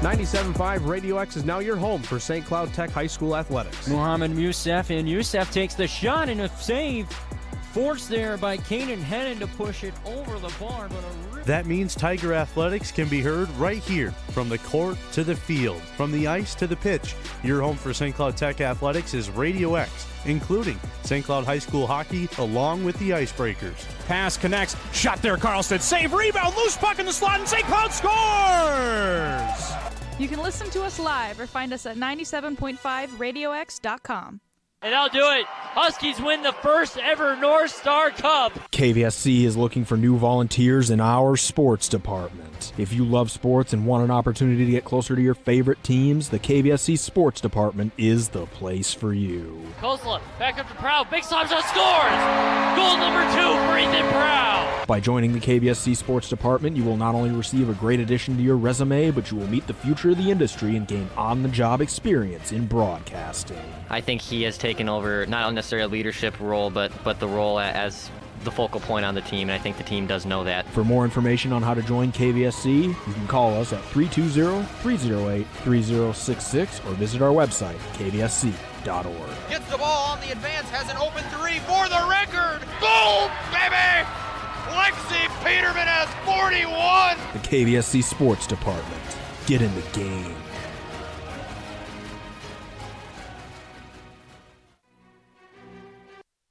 97.5 Radio X is now your home for St. Cloud Tech High School athletics. Muhammad Youssef, and Youssef takes the shot and a save. Forced there by Kanan Hennon to push it over the bar. That means Tiger Athletics can be heard right here, from the court to the field, from the ice to the pitch. Your home for St. Cloud Tech Athletics is Radio X, including St. Cloud High School hockey, along with the Icebreakers. Pass connects, shot there, Carlson, save, rebound, loose puck in the slot, and St. Cloud scores! You can listen to us live or find us at 97.5radiox.com. And I'll do it. Huskies win the first ever North Star Cup. KVSC is looking for new volunteers in our sports department. If you love sports and want an opportunity to get closer to your favorite teams, the KVSC sports department is the place for you. Kosla, back up to Proud. Big slap shot, scores! Goal number 2 for Ethan Proud. By joining the KVSC sports department, you will not only receive a great addition to your resume, but you will meet the future of the industry and gain on-the-job experience in broadcasting. I think he has taken over not necessarily a leadership role, but the role as the focal point on the team, and I think the team does know that. For more information on how to join KVSC, you can call us at 320-308-3066 or visit our website, kvsc.org. Gets the ball on the advance, has an open three for the record. Boom, baby! Lexi Peterman has 41! The KVSC Sports Department. Get in the game.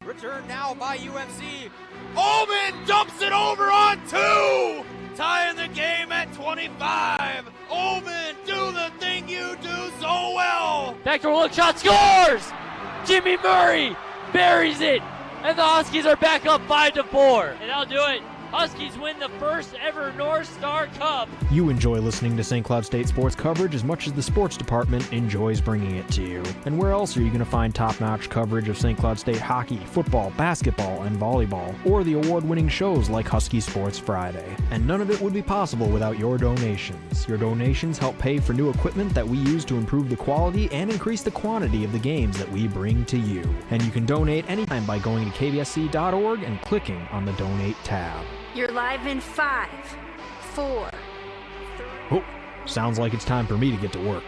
Return now by UMC. Omen dumps it over on 2! Tying the game at 25. Omen, do the thing you do so well. Backdoor look shot, scores! Jimmy Murray buries it, and the Huskies are back up 5-4. And I'll do it. Huskies win the first ever North Star Cup. You enjoy listening to St. Cloud State sports coverage as much as the sports department enjoys bringing it to you. And where else are you going to find top-notch coverage of St. Cloud State hockey, football, basketball, and volleyball, or the award-winning shows like Husky Sports Friday? And none of it would be possible without your donations. Your donations help pay for new equipment that we use to improve the quality and increase the quantity of the games that we bring to you. And you can donate anytime by going to kvsc.org and clicking on the Donate tab. You're live in 5, 4, 3. Oh, sounds like it's time for me to get to work.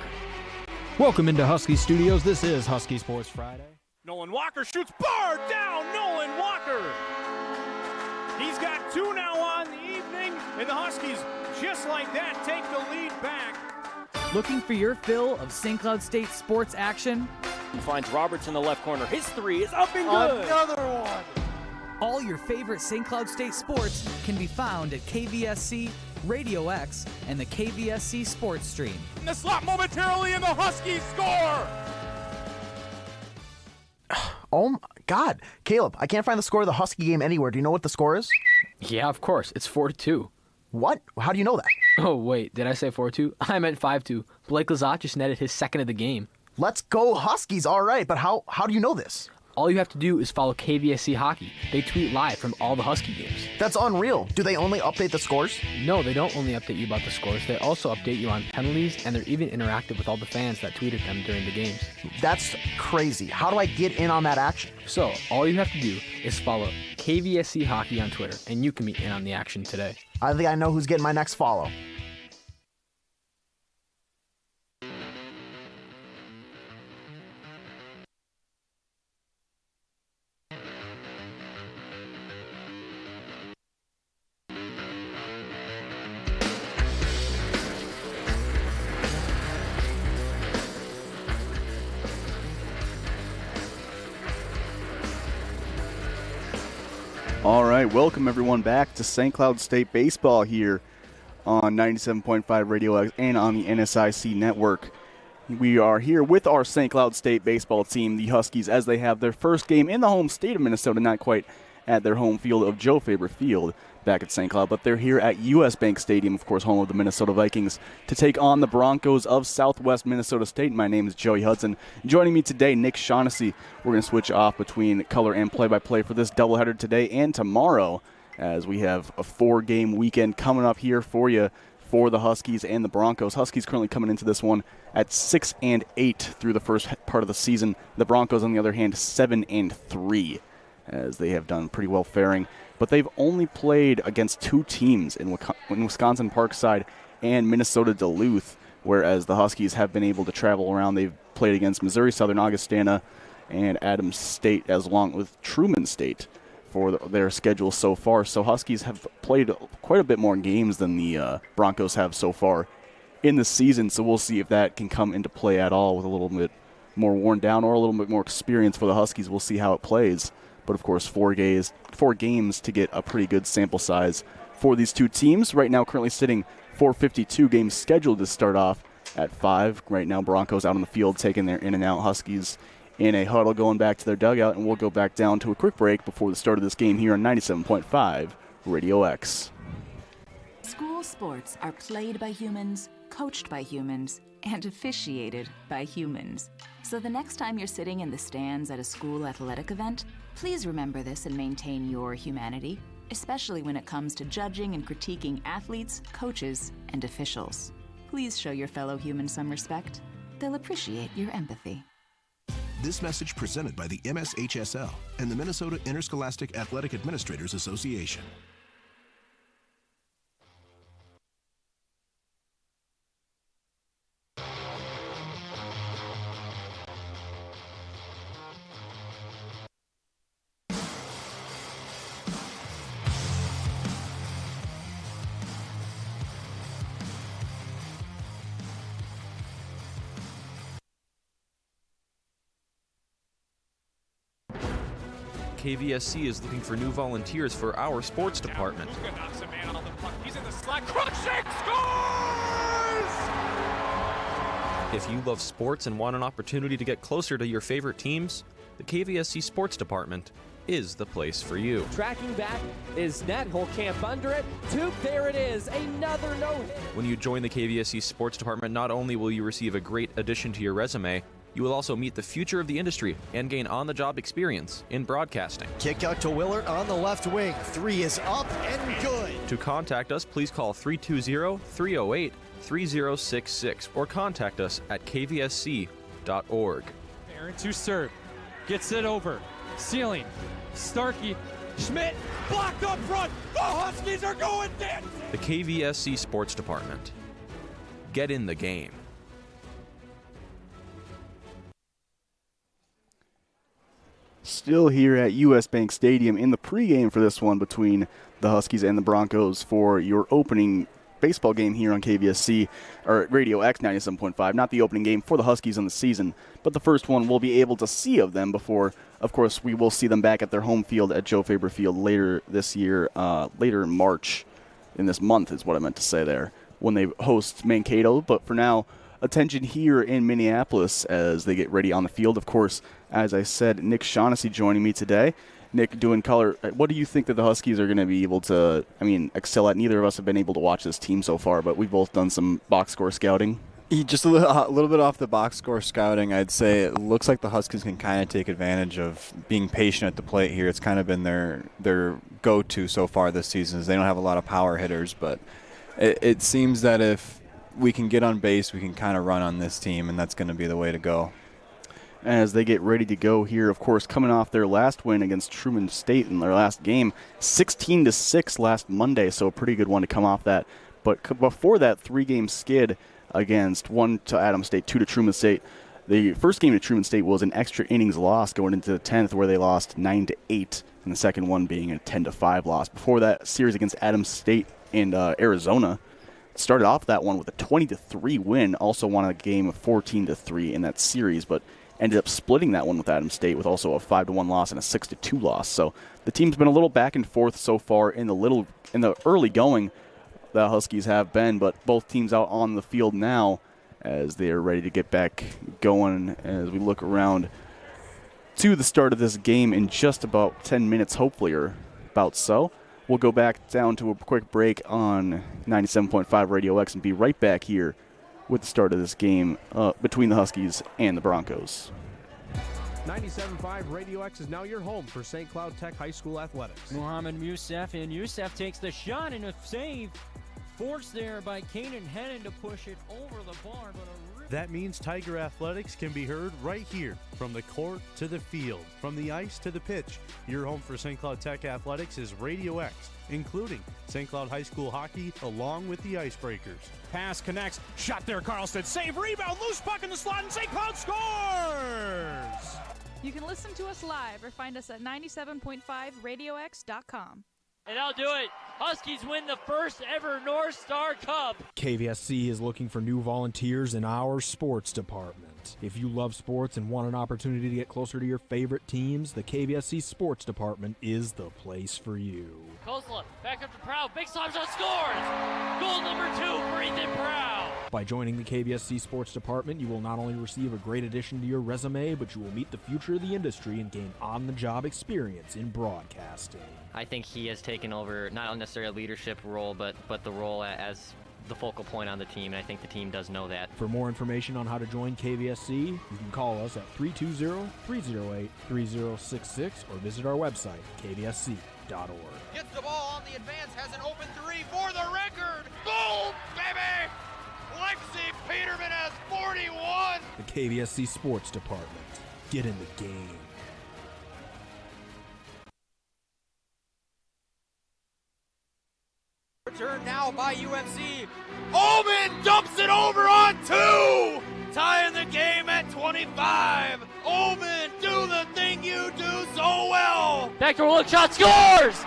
Welcome into Husky Studios. This is Husky Sports Friday. Nolan Walker shoots, bar down, Nolan Walker. He's got 2 now on the evening, and the Huskies, just like that, take the lead back. Looking for your fill of St. Cloud State sports action? He finds Roberts in the left corner. His 3 is up and good. Another one. All your favorite St. Cloud State sports can be found at KVSC, Radio X, and the KVSC Sports Stream. In the slot momentarily, and the Huskies score! Oh my God. Caleb, I can't find the score of the Husky game anywhere. Do you know what the score is? Yeah, of course. It's 4-2. What? How do you know that? Oh, wait. Did I say 4-2? I meant 5-2. Blake Lazat just netted his second of the game. Let's go Huskies. All right, but how do you know this? All you have to do is follow KVSC Hockey. They tweet live from all the Husky games. That's unreal. Do they only update the scores? No, they don't only update you about the scores. They also update you on penalties, and they're even interactive with all the fans that tweeted them during the games. That's crazy. How do I get in on that action? So, all you have to do is follow KVSC Hockey on Twitter, and you can be in on the action today. I think I know who's getting my next follow. All right, welcome everyone back to St. Cloud State Baseball here on 97.5 Radio X and on the NSIC network. We are here with our St. Cloud State baseball team, the Huskies, as they have their first game in the home state of Minnesota, not quite at their home field of Joe Faber Field back at St. Cloud, but they're here at U.S. Bank Stadium, of course, home of the Minnesota Vikings, to take on the Broncos of Southwest Minnesota State. My name is Joey Hudson. Joining me today, Nick Shaughnessy. We're going to switch off between color and play-by-play for this doubleheader today and tomorrow, as we have a 4-game weekend coming up here for you for the Huskies and the Broncos. Huskies currently coming into this one at 6-8 through the first part of the season. The Broncos, on the other hand, 7-3, as they have done pretty well faring. But they've only played against 2 teams in Wisconsin Parkside and Minnesota Duluth whereas the Huskies have been able to travel around. They've played against Missouri, Southern Augustana, and Adams State, as along with Truman State for their schedule so far. So Huskies have played quite a bit more games than the Broncos have so far in the season. So we'll see if that can come into play at all with a little bit more worn down or a little bit more experience for the Huskies. We'll see how it plays. But, of course, 4 games to get a pretty good sample size for these two teams. Right now currently sitting 4:52 games scheduled to start off at 5. Right now Broncos out on the field taking their in and out. Huskies in a huddle going back to their dugout, and we'll go back down to a quick break before the start of this game here on 97.5 Radio X. School sports are played by humans, coached by humans, and officiated by humans. So the next time you're sitting in the stands at a school athletic event, please remember this and maintain your humanity, especially when it comes to judging and critiquing athletes, coaches, and officials. Please show your fellow humans some respect. They'll appreciate your empathy. This message presented by the MSHSL and the Minnesota Interscholastic Athletic Administrators Association. KVSC is looking for new volunteers for our sports department. Luka knocks a man on the puck. He's in the slot. Crookshank scores! If you love sports and want an opportunity to get closer to your favorite teams, the KVSC Sports Department is the place for you. Tracking back is net. Hole camp under it. Duke, there it is. Another no-hit. When you join the KVSC Sports Department, not only will you receive a great addition to your resume, you will also meet the future of the industry and gain on-the-job experience in broadcasting. Kick out to Willard on the left wing. 3 is up and good. To contact us, please call 320-308-3066 or contact us at kvsc.org. Aaron to serve. Gets it over. Ceiling. Starkey. Schmidt. Blocked up front. The Huskies are going dancing. The KVSC Sports Department. Get in the game. Still here at US Bank Stadium in the pregame for this one between the Huskies and the Broncos for your opening baseball game here on KVSC, or Radio X 97.5. Not the opening game for the Huskies in the season, but the first one we'll be able to see of them before, of course, we will see them back at their home field at Joe Faber Field later this year, later in March, in this month is what I meant to say there, when they host Mankato. But for now, attention here in Minneapolis as they get ready on the field. Of course, as I said, Nick Shaughnessy joining me today. Nick, doing color. What do you think that the Huskies are going to be able to, excel at? Neither of us have been able to watch this team so far, but we've both done some box score scouting. Just a little bit off the box score scouting, I'd say it looks like the Huskies can kind of take advantage of being patient at the plate here. It's kind of been their go-to so far this season. Is they don't have a lot of power hitters, but it seems that if we can get on base, we can kind of run on this team, and that's going to be the way to go. As they get ready to go here, of course, coming off their last win against Truman State in their last game, 16-6 last Monday, so a pretty good one to come off that. But before that, 3-game skid against 1 to Adams State, 2 to Truman State. The first game to Truman State was an extra innings loss going into the 10th, where they lost 9-8, and the second one being a 10-5 loss. Before that, series against Adams State in Arizona started off that one with a 20-3 win. Also won a game of 14-3 in that series, but ended up splitting that one with Adams State with also a 5-1 loss and a 6-2 loss. So the team's been a little back and forth so far in the early going. The Huskies have been, but both teams out on the field now as they are ready to get back going as we look around to the start of this game in just about 10 minutes, hopefully, or about so. We'll go back down to a quick break on 97.5 Radio X and be right back here with the start of this game between the Huskies and the Broncos. 97.5 Radio X is now your home for St. Cloud Tech High School athletics. Muhammad Youssef, and Youssef takes the shot and a save. Forced there by Kanan Hennon to push it over the bar, but a That means Tiger Athletics can be heard right here, from the court to the field, from the ice to the pitch. Your home for St. Cloud Tech Athletics is Radio X, including St. Cloud High School hockey, along with the Icebreakers. Pass connects. Shot there, Carlson. Save, rebound, loose puck in the slot, and St. Cloud scores! You can listen to us live or find us at 97.5radiox.com. And I'll do it. Huskies win the first ever North Star Cup. KVSC is looking for new volunteers in our sports department. If you love sports and want an opportunity to get closer to your favorite teams, the KVSC sports department is the place for you. Kosla, back up to Proud. Big slap shot, scores! Goal number 2 for Ethan Proud. By joining the KVSC sports department, you will not only receive a great addition to your resume, but you will meet the future of the industry and gain on-the-job experience in broadcasting. I think he has taken over not necessarily a leadership role, but the role as the focal point on the team, and I think the team does know that. For more information on how to join KVSC, you can call us at 320-308-3066 or visit our website, kvsc.org. Gets the ball on the advance, has an open 3 for the record. Boom, baby! Lexi Peterman has 41. The KVSC Sports Department. Get in the game. Return now by UMC. Omen dumps it over on 2. Tying the game at 25. Omen, do the thing you do so well. Backdoor look shot, scores!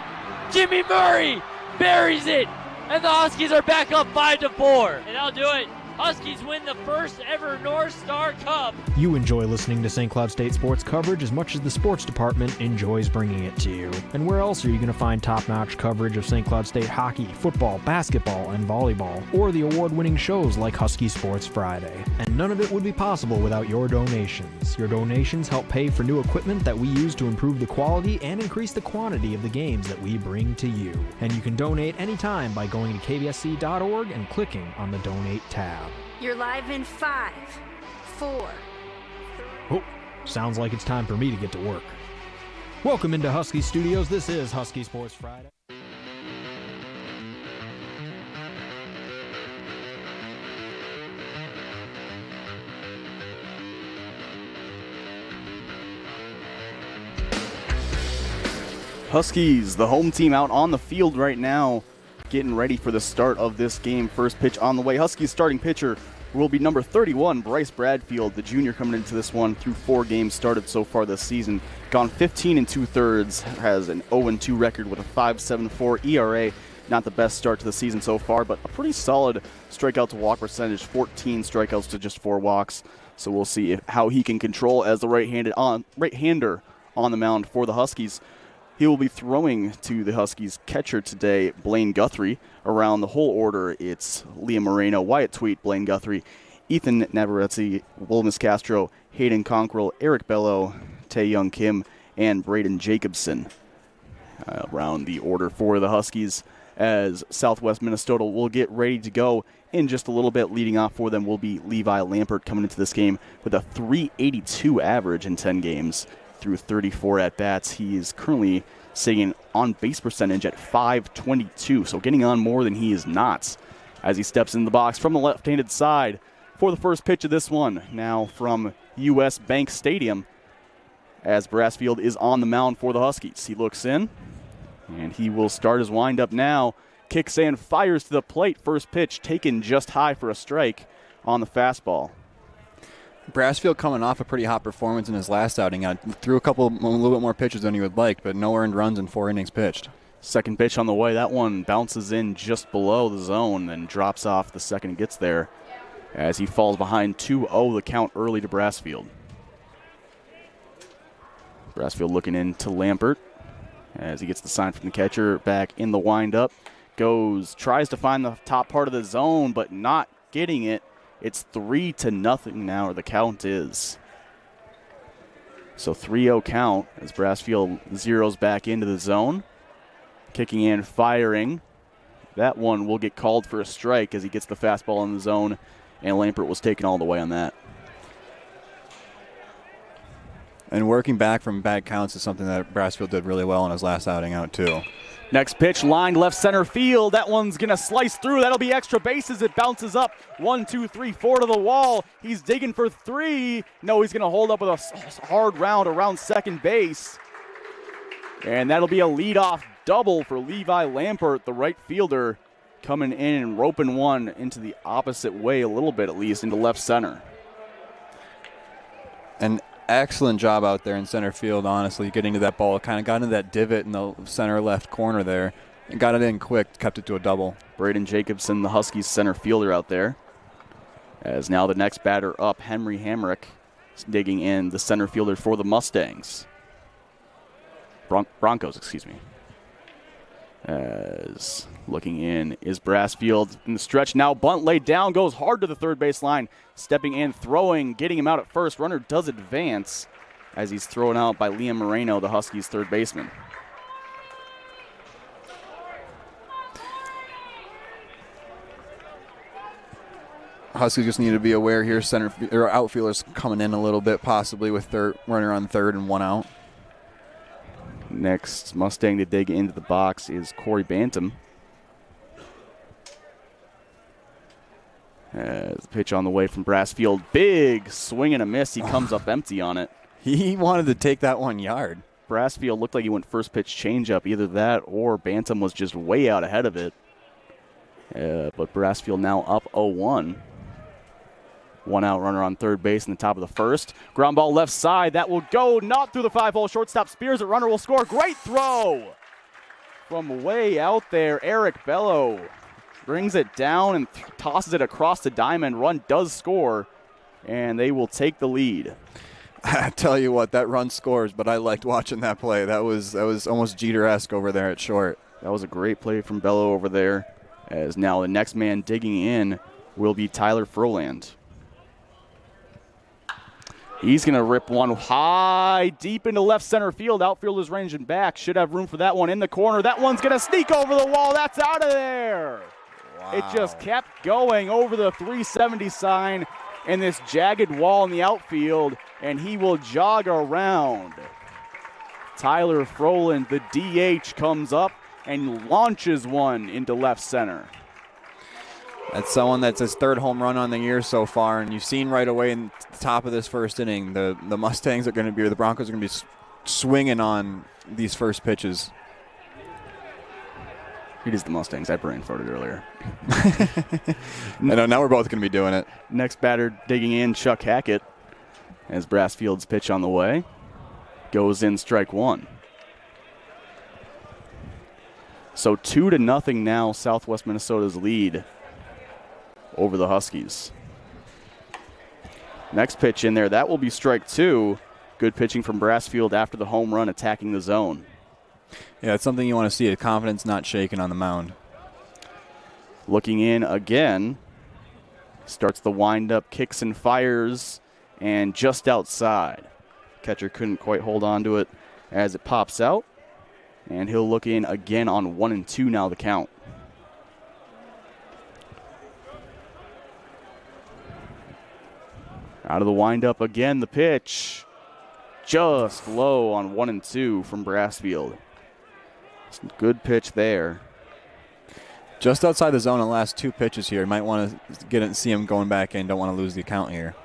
Jimmy Murray buries it, and the Huskies are back up 5-4. And I'll do it. Huskies win the first ever North Star Cup. You enjoy listening to St. Cloud State sports coverage as much as the sports department enjoys bringing it to you. And where else are you going to find top-notch coverage of St. Cloud State hockey, football, basketball, and volleyball, or the award-winning shows like Husky Sports Friday? And none of it would be possible without your donations. Your donations help pay for new equipment that we use to improve the quality and increase the quantity of the games that we bring to you. And you can donate anytime by going to kvsc.org and clicking on the Donate tab. You're live in 5, 4. Oh, sounds like it's time for me to get to work. Welcome into Husky Studios. This is Husky Sports Friday. Huskies, the home team, out on the field right now, getting ready for the start of this game. First pitch on the way. Huskies starting pitcher will be number 31, Bryce Bradfield, the junior, coming into this one through 4 games started so far this season. Gone 15 2/3, has an 0-2 record with a 5.74 ERA. Not the best start to the season so far, but a pretty solid strikeout to walk percentage, 14 strikeouts to just 4 walks. So we'll see how he can control as the right-hander on the mound for the Huskies. He will be throwing to the Huskies catcher today, Blaine Guthrie. Around the whole order, it's Liam Moreno, Wyatt Tweet, Blaine Guthrie, Ethan Navarrete, Wilmus Castro, Hayden Conquerel, Eric Bello, Tae-Young Kim, and Braden Jacobson. Around the order for the Huskies, as Southwest Minnesota will get ready to go in just a little bit. Leading off for them will be Levi Lampert, coming into this game with a .382 average in 10 games. Through 34 at-bats. He is currently sitting on base percentage at .522, so getting on more than he is not as he steps in the box from the left-handed side for the first pitch of this one. Now from U.S. Bank Stadium, as Brassfield is on the mound for the Huskies. He looks in, and he will start his windup now. Kicks and fires to the plate. First pitch taken just high for a strike on the fastball. Brassfield coming off a pretty hot performance in his last outing. Threw a little bit more pitches than he would like, but no earned runs in 4 innings pitched. Second pitch on the way. That one bounces in just below the zone, then drops off the second it gets there as he falls behind 2-0 the count early to Brassfield. Brassfield looking into Lampert as he gets the sign from the catcher back in the windup. Tries to find the top part of the zone, but not getting it. It's 3-0 now, or the count is. So 3-0 count as Brassfield zeroes back into the zone. Kicking and firing. That one will get called for a strike as he gets the fastball in the zone, and Lampert was taken all the way on that. And working back from bad counts is something that Brassfield did really well in his last outing out, too. Next pitch, lined left center field. That one's going to slice through. That'll be extra bases. It bounces up. 1, 2, 3, 4 to the wall. He's digging for 3. No, he's going to hold up with a hard round around second base. And that'll be a leadoff double for Levi Lampert, the right fielder, coming in and roping one into the opposite way a little bit, at least, into left center. An excellent job out there in center field, honestly, getting to that ball. Kind of got into that divot in the center left corner there and got it in quick, kept it to a double. Braden Jacobson, the Huskies center fielder out there. As now the next batter up, Henry Hamrick, digging in, the center fielder for the Mustangs. Broncos, excuse me. As looking in is Brassfield in the stretch. Now bunt laid down, goes hard to the third base line. Stepping in, throwing, getting him out at first. Runner does advance as he's thrown out by Liam Moreno, the Huskies' third baseman. Huskies just need to be aware here. Outfielders coming in a little bit, possibly with runner on third and 1 out. Next Mustang to dig into the box is Corey Bantam. As pitch on the way from Brassfield. Big swing and a miss. He comes up empty on it. He wanted to take that 1 yard. Brassfield looked like he went first pitch changeup. Either that or Bantam was just way out ahead of it. But Brassfield now up 0-1. 1 out runner on third base in the top of the first. Ground ball left side. That will go not through the 5-hole. Shortstop spears it. Runner will score. Great throw from way out there. Eric Bello brings it down and tosses it across the diamond. Run does score, and they will take the lead. I tell you what, that run scores, but I liked watching that play. That was almost Jeter-esque over there at short. That was a great play from Bello over there. As now the next man digging in will be Tyler Froland. He's going to rip one high, deep into left center field. Outfielders ranging back. Should have room for that one in the corner. That one's going to sneak over the wall. That's out of there. Wow. It just kept going over the 370 sign and this jagged wall in the outfield, and he will jog around. Tyler Froland, the DH, comes up and launches one into left center. That's someone that's his third home run on the year so far, and you've seen right away in the top of this first inning, the Mustangs are going to be, or the Broncos are going to be swinging on these first pitches. It is the Mustangs. I brain farted earlier. I know, now we're both going to be doing it. Next batter digging in, Chuck Hackett, as Brassfield's pitch on the way. Goes in, strike one. So 2-0 now, Southwest Minnesota's lead over the Huskies. Next pitch in there, that will be strike two. Good pitching from Brassfield after the home run, attacking the zone. Yeah, it's something you want to see, a confidence not shaken on the mound. Looking in again, starts the windup, kicks and fires, and just outside. Catcher couldn't quite hold on to it as it pops out, and he'll look in again on 1-2 now the count. Out of the windup again, the pitch. Just low on 1-2 from Brassfield. Good pitch there. Just outside the zone in the last two pitches here. You might want to get it and see him going back in. Don't want to lose the count here.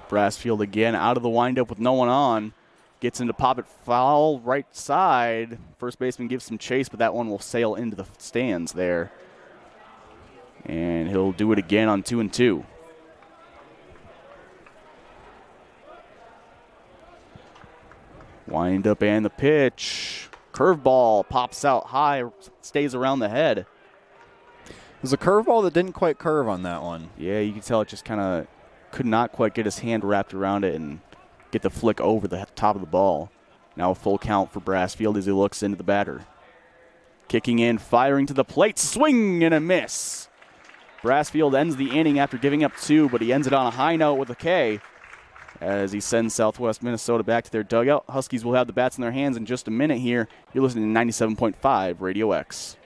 Brassfield again out of the windup with no one on. Gets into pop it foul right side. First baseman gives some chase, but that one will sail into the stands there. And he'll do it again on 2-2. Wind up and the pitch. Curveball pops out high, stays around the head. There's a curveball that didn't quite curve on that one. Yeah, you can tell it just kind of could not quite get his hand wrapped around it and get the flick over the top of the ball. Now a full count for Brassfield as he looks into the batter. Kicking in, firing to the plate, swing and a miss. Brassfield ends the inning after giving up two, but he ends it on a high note with a K as he sends Southwest Minnesota back to their dugout. Huskies will have the bats in their hands in just a minute here. You're listening to 97.5 Radio X.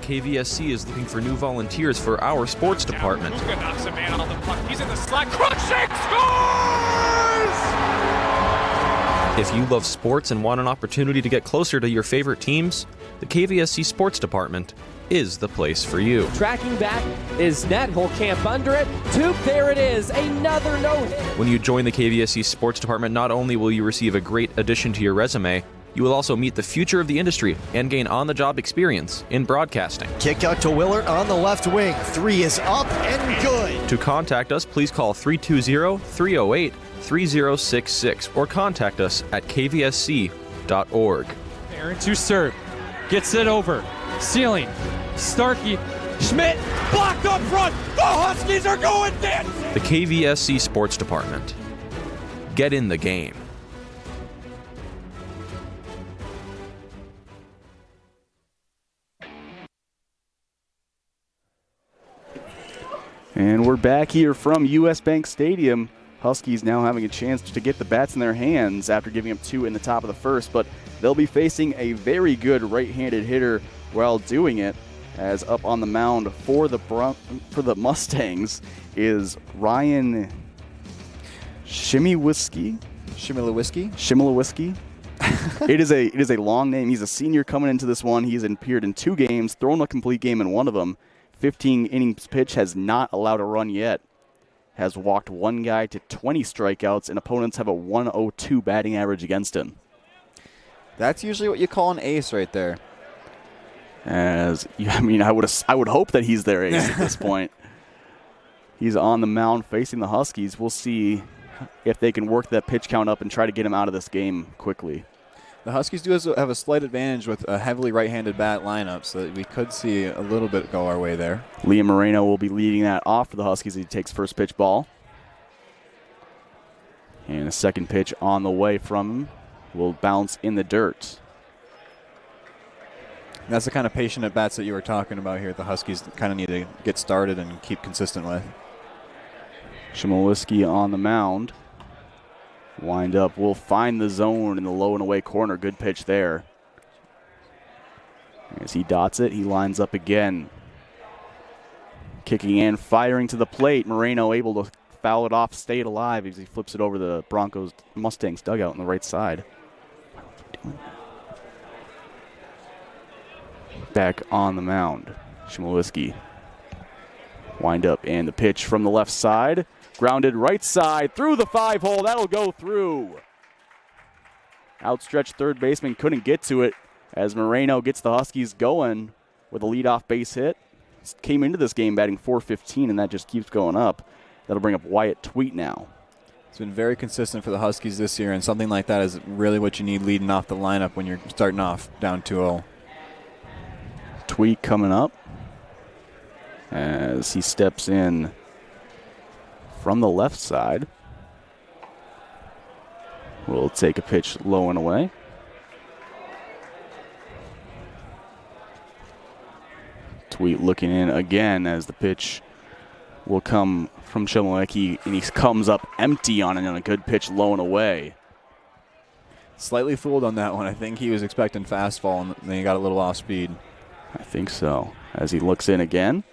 KVSC is looking for new volunteers for our sports department. Luka knocks a man on the puck. He's in the slot. Cruikshank scores! If you love sports and want an opportunity to get closer to your favorite teams, the KVSC Sports Department is the place for you. Tracking back is net. Hole camp under it. Toop, there it is. Another no-hit. When you join the KVSC Sports Department, not only will you receive a great addition to your resume, you will also meet the future of the industry and gain on-the-job experience in broadcasting. Kick out to Willard on the left wing. 3 is up and good. To contact us, please call 320-308-3066 or contact us at kvsc.org. Aaron to serve. Gets it over. Ceiling. Starkey. Schmidt. Blocked up front. The Huskies are going dancing. The KVSC Sports Department. Get in the game. And we're back here from US Bank Stadium. Huskies now having a chance to get the bats in their hands after giving up 2 in the top of the first, but they'll be facing a very good right-handed hitter while doing it, as up on the mound for the Mustangs is Ryan Shimilewiski. It is a long name. He's a senior coming into this one. He's appeared in 2 games, thrown a complete game in one of them. 15 innings pitch, has not allowed a run yet. Has walked 1 guy to 20 strikeouts, and opponents have a 102 batting average against him. That's usually what you call an ace right there. I would hope that he's their ace at this point. He's on the mound facing the Huskies. We'll see if they can work that pitch count up and try to get him out of this game quickly. The Huskies do have a slight advantage with a heavily right-handed bat lineup, so that we could see a little bit go our way there. Liam Moreno will be leading that off for the Huskies as he takes first pitch ball. And a second pitch on the way from him will bounce in the dirt. That's the kind of patient at-bats that you were talking about here. The Huskies kind of need to get started and keep consistent with. Shimoleski on the mound. Wind up, will find the zone in the low and away corner. Good pitch there. As he dots it, he lines up again. Kicking in, firing to the plate. Moreno able to foul it off, stay it alive as he flips it over the Mustangs dugout on the right side. Back on the mound, Shimoleski. Wind up, and the pitch from the left side. Grounded right side through the 5-hole. That'll go through. Outstretched third baseman couldn't get to it as Moreno gets the Huskies going with a leadoff base hit. Came into this game batting .415, and that just keeps going up. That'll bring up Wyatt Tweet now. It's been very consistent for the Huskies this year, and something like that is really what you need leading off the lineup when you're starting off down 2-0. Tweet coming up as he steps in from the left side. We'll take a pitch low and away. Tweet looking in again as the pitch will come from Shimoleski, and he comes up empty on it on a good pitch low and away. Slightly fooled on that one. I think he was expecting fastball, and then he got a little off speed. I think so. As he looks in again.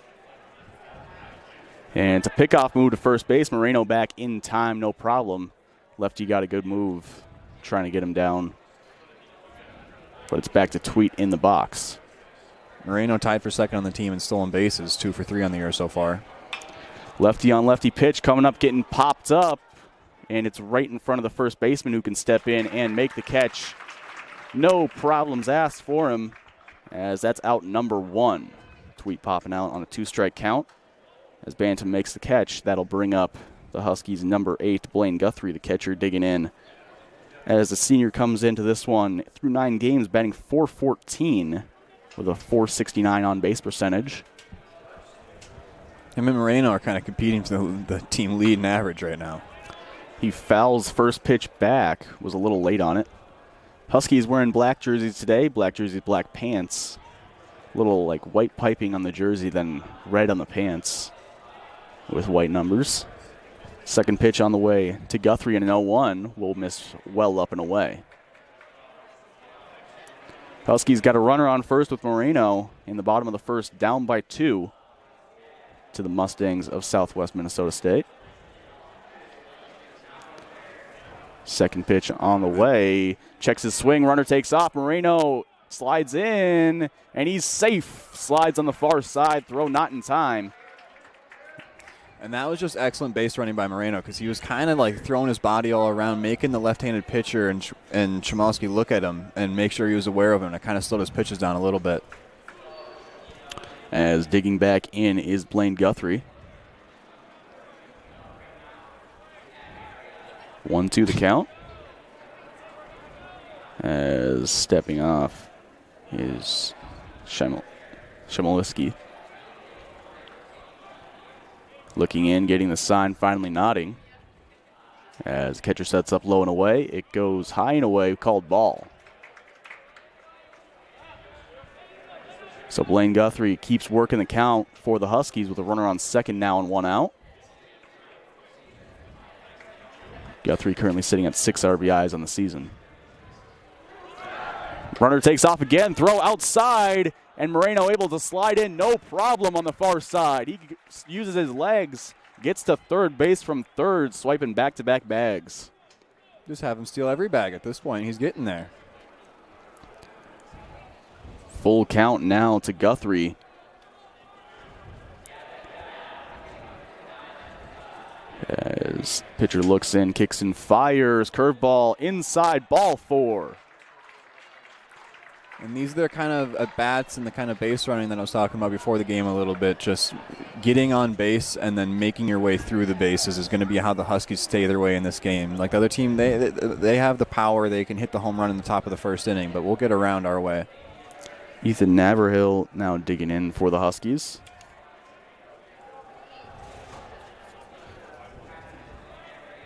And it's a pickoff move to first base. Moreno back in time, no problem. Lefty got a good move trying to get him down. But it's back to Tweet in the box. Moreno tied for second on the team in stolen bases, 2 for 3 on the year so far. Lefty on lefty pitch coming up, getting popped up. And it's right in front of the first baseman who can step in and make the catch. No problems asked for him, as that's out number 1. Tweet popping out on a 2-strike count. As Bantam makes the catch, that'll bring up the Huskies' number 8, Blaine Guthrie, the catcher, digging in. As the senior comes into this one through 9 games, batting .414 with a .469 on-base percentage. Him and Moreno are kind of competing for the team lead and average right now. He fouls first pitch back, was a little late on it. Huskies wearing black jerseys today, black jerseys, black pants. Little like white piping on the jersey, then red on the pants with white numbers. Second pitch on the way to Guthrie, and an 0-1 will miss well up and away. Huskies got a runner on first with Moreno in the bottom of the first, down by 2 to the Mustangs of Southwest Minnesota State. Second pitch on the way. Checks his swing. Runner takes off. Moreno slides in, and he's safe. Slides on the far side. Throw not in time. And that was just excellent base running by Moreno because he was kind of like throwing his body all around, making the left-handed pitcher and Chmowski look at him and make sure he was aware of him. And it kind of slowed his pitches down a little bit. As digging back in is Blaine Guthrie. 1-2 the count. As stepping off is Shemoliski. Looking in, getting the sign, finally nodding. As the catcher sets up low and away, it goes high and away, called ball. So Blaine Guthrie keeps working the count for the Huskies with a runner on second now and 1 out. Guthrie currently sitting at 6 RBIs on the season. Runner takes off again, throw outside, and Moreno able to slide in, no problem on the far side. He uses his legs, gets to third base from third, swiping back-to-back bags. Just have him steal every bag at this point. He's getting there. Full count now to Guthrie. As pitcher looks in, kicks and fires, curveball inside, ball 4. And these are the kind of at-bats and the kind of base running that I was talking about before the game a little bit. Just getting on base and then making your way through the bases is going to be how the Huskies stay their way in this game. Like the other team, they have the power. They can hit the home run in the top of the first inning, but we'll get around our way. Ethan Naverhill now digging in for the Huskies.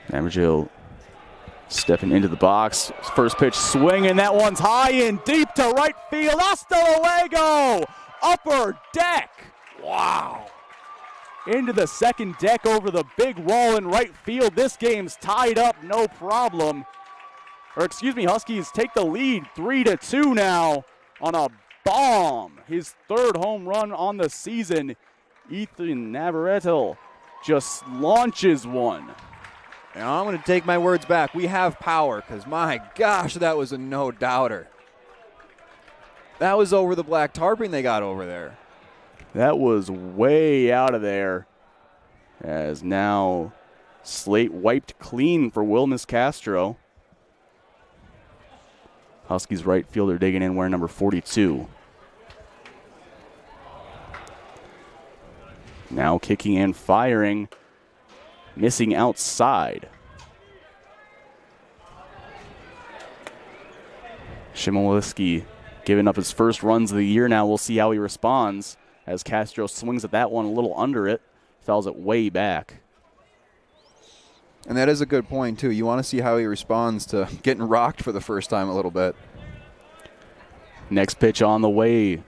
Naverhill stepping into the box. First pitch swing, and that one's high and deep to right field. Hasta luego! Upper deck. Wow. Into the second deck over the big wall in right field. This game's tied up, no problem. Huskies take the lead 3-2 now on a bomb. His third home run on the season. Ethan Navarrete just launches one. Now I'm going to take my words back. We have power because, my gosh, that was a no-doubter. That was over the black tarping they got over there. That was way out of there. As now slate wiped clean for Wilmus Castro. Huskies right fielder digging in wearing number 42. Now kicking and firing. Missing outside. Shimoliski giving up his first runs of the year now. We'll see how he responds as Castro swings at that one a little under it. Fouls it way back. And that is a good point, too. You want to see how he responds to getting rocked for the first time a little bit. Next pitch on the way.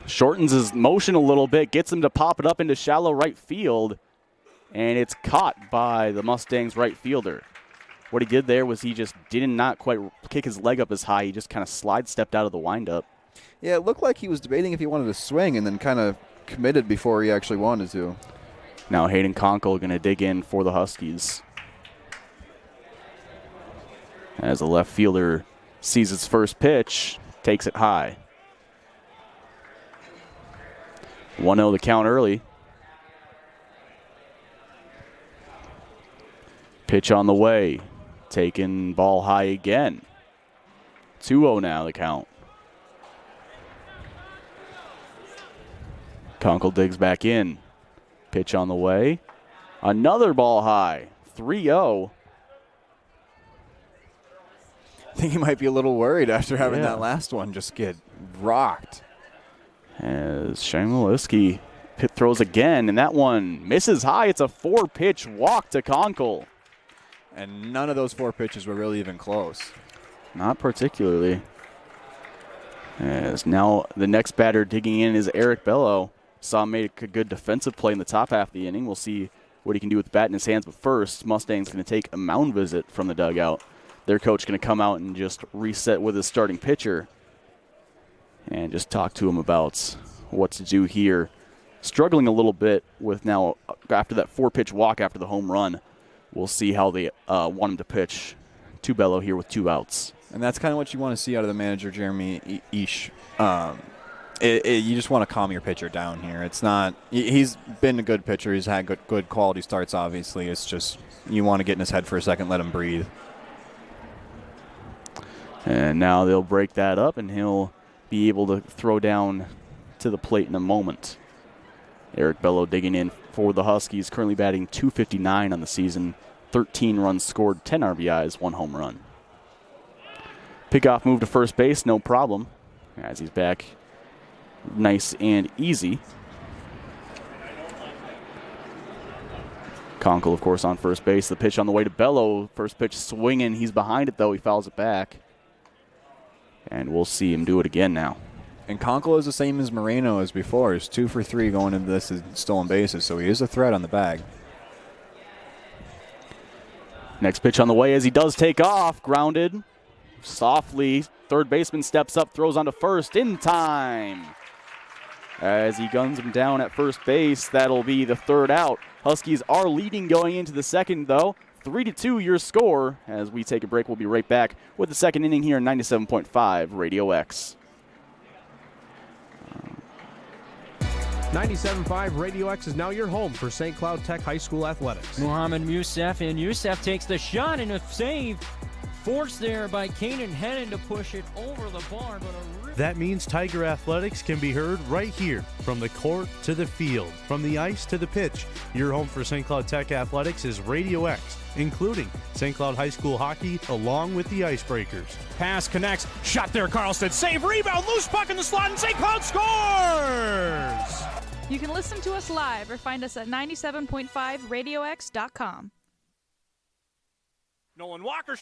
Shortens his motion a little bit, gets him to pop it up into shallow right field, and it's caught by the Mustangs right fielder. What he did there was he just did not quite kick his leg up as high. He just kind of slide-stepped out of the windup. Yeah, it looked like he was debating if he wanted to swing and then kind of committed before he actually wanted to. Now Hayden Conkle going to dig in for the Huskies. As the left fielder sees his first pitch, takes it high. 1-0 the count early. Pitch on the way. Taken ball high again. 2-0 now the count. Conkle digs back in. Pitch on the way. Another ball high. 3-0. I think he might be a little worried after having that last one just get rocked. As Shangoliski throws again, and that one misses high. It's a 4-pitch walk to Conkle. And none of those 4 pitches were really even close. Not particularly. As now the next batter digging in is Eric Bello. Saw him make a good defensive play in the top half of the inning. We'll see what he can do with the bat in his hands. But first, Mustang's going to take a mound visit from the dugout. Their coach going to come out and just reset with his starting pitcher and just talk to him about what to do here. Struggling a little bit with now, after that 4-pitch walk after the home run. We'll see how they want him to pitch to Bello here with 2 outs. And that's kind of what you want to see out of the manager, Jeremy Ish. You just want to calm your pitcher down here. It's not. He's been a good pitcher. He's had good quality starts. Obviously, it's just you want to get in his head for a second, let him breathe. And now they'll break that up, and he'll be able to throw down to the plate in a moment. Eric Bello digging in for the Huskies, currently batting .259 on the season, 13 runs scored, 10 RBIs, 1 home run. Pickoff move to first base, no problem, as he's back nice and easy. Conkle, of course, on first base. The pitch on the way to Bello. First pitch swinging. He's behind it, though. He fouls it back. And we'll see him do it again now. And Conkle is the same as Moreno as before. He's 2 for 3 going into this in stolen bases, so he is a threat on the bag. Next pitch on the way as he does take off. Grounded. Softly. Third baseman steps up, throws onto first in time. As he guns him down at first base, that'll be the 3rd out. Huskies are leading going into the 2nd, though. 3-2 your score. As we take a break, we'll be right back with the 2nd inning here on 97.5 Radio X. 97.5 Radio X is now your home for St. Cloud Tech High School athletics. Muhammad Youssef, and Youssef takes the shot and a save. Forced there by Kanan Hennon to push it over the bar. But that means Tiger Athletics can be heard right here, from the court to the field, from the ice to the pitch. Your home for St. Cloud Tech Athletics is Radio X, including St. Cloud High School hockey, along with the Icebreakers. Pass connects. Shot there, Carlson. Save, rebound, loose puck in the slot, and St. Cloud scores! You can listen to us live or find us at 97.5radiox.com. Nolan Walker.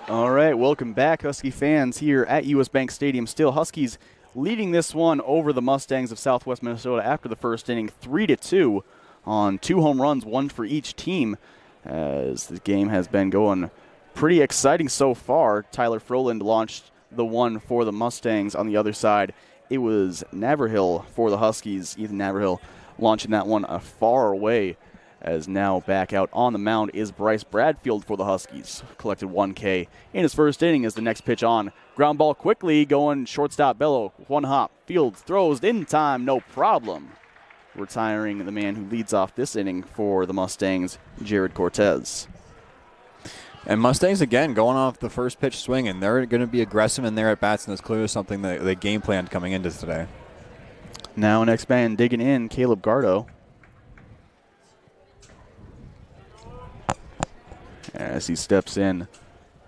All right, welcome back, Husky fans, here at U.S. Bank Stadium. Still Huskies leading this one over the Mustangs of Southwest Minnesota after the first inning, 3-2 on 2 home runs, 1 for each team, as the game has been going pretty exciting so far. Tyler Froland launched the one for the Mustangs. On the other side, it was Naverhill for the Huskies. Ethan Naverhill launching that one far away. As now back out on the mound is Bryce Bradfield for the Huskies. Collected 1K in his first inning as the next pitch on. Ground ball quickly going shortstop Bello. 1 hop. Fields throws in time. No problem. Retiring the man who leads off this inning for the Mustangs, Jared Cortez. And Mustangs, again, going off the first pitch swinging. They're going to be aggressive in their at-bats, and that's clearly something that they game planned coming into today. Now next man digging in, Caleb Gardo. As he steps in,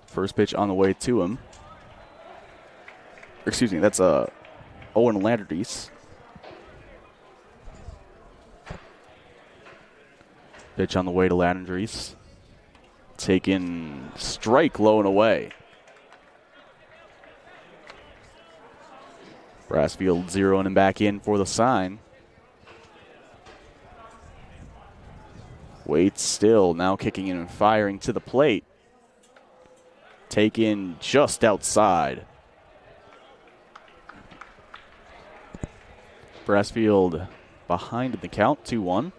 first pitch on the way to him. Excuse me, that's Owen Landerdries. Pitch on the way to Landerdries. Taken strike low and away. Brassfield zeroing him back in for the sign. Waits still, now kicking in and firing to the plate. Taken just outside. Brassfield behind in the count, 2-1.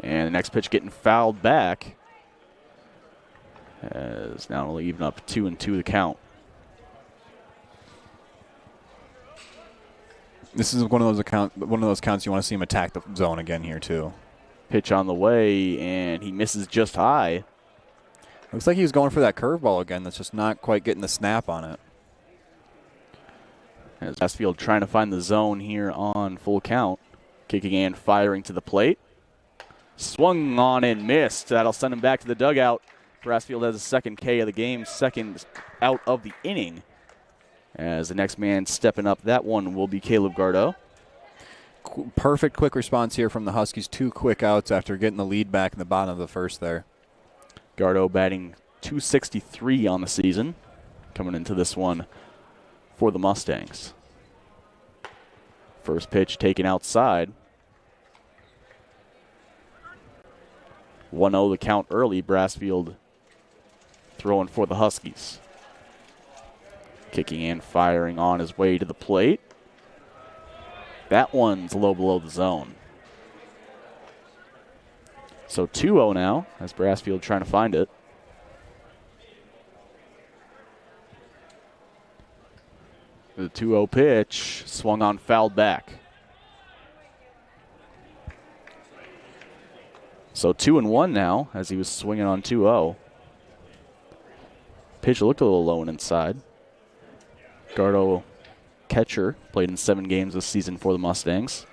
And the next pitch getting fouled back. As now only even up 2-2 the count. This is one of those counts you want to see him attack the zone again here too. Pitch on the way, and he misses just high. Looks like he was going for that curveball again. That's just not quite getting the snap on it. As Brassfield trying to find the zone here on full count. Kicking and firing to the plate. Swung on and missed. That'll send him back to the dugout. Brassfield has a second K of the game, second out of the inning. As the next man stepping up, that one will be Caleb Gardo. Perfect quick response here from the Huskies. 2 quick outs after getting the lead back in the bottom of the first there. Gardo batting .263 on the season coming into this one for the Mustangs. First pitch taken outside. 1-0 the count early. Brassfield throwing for the Huskies. Kicking and firing on his way to the plate. That one's low below the zone. So 2-0 now as Brassfield trying to find it. The 2-0 pitch swung on, fouled back. So 2-1 now as he was swinging on 2-0. Pitch looked a little low and inside. Gardo, catcher, played in 7 games this season for the Mustangs.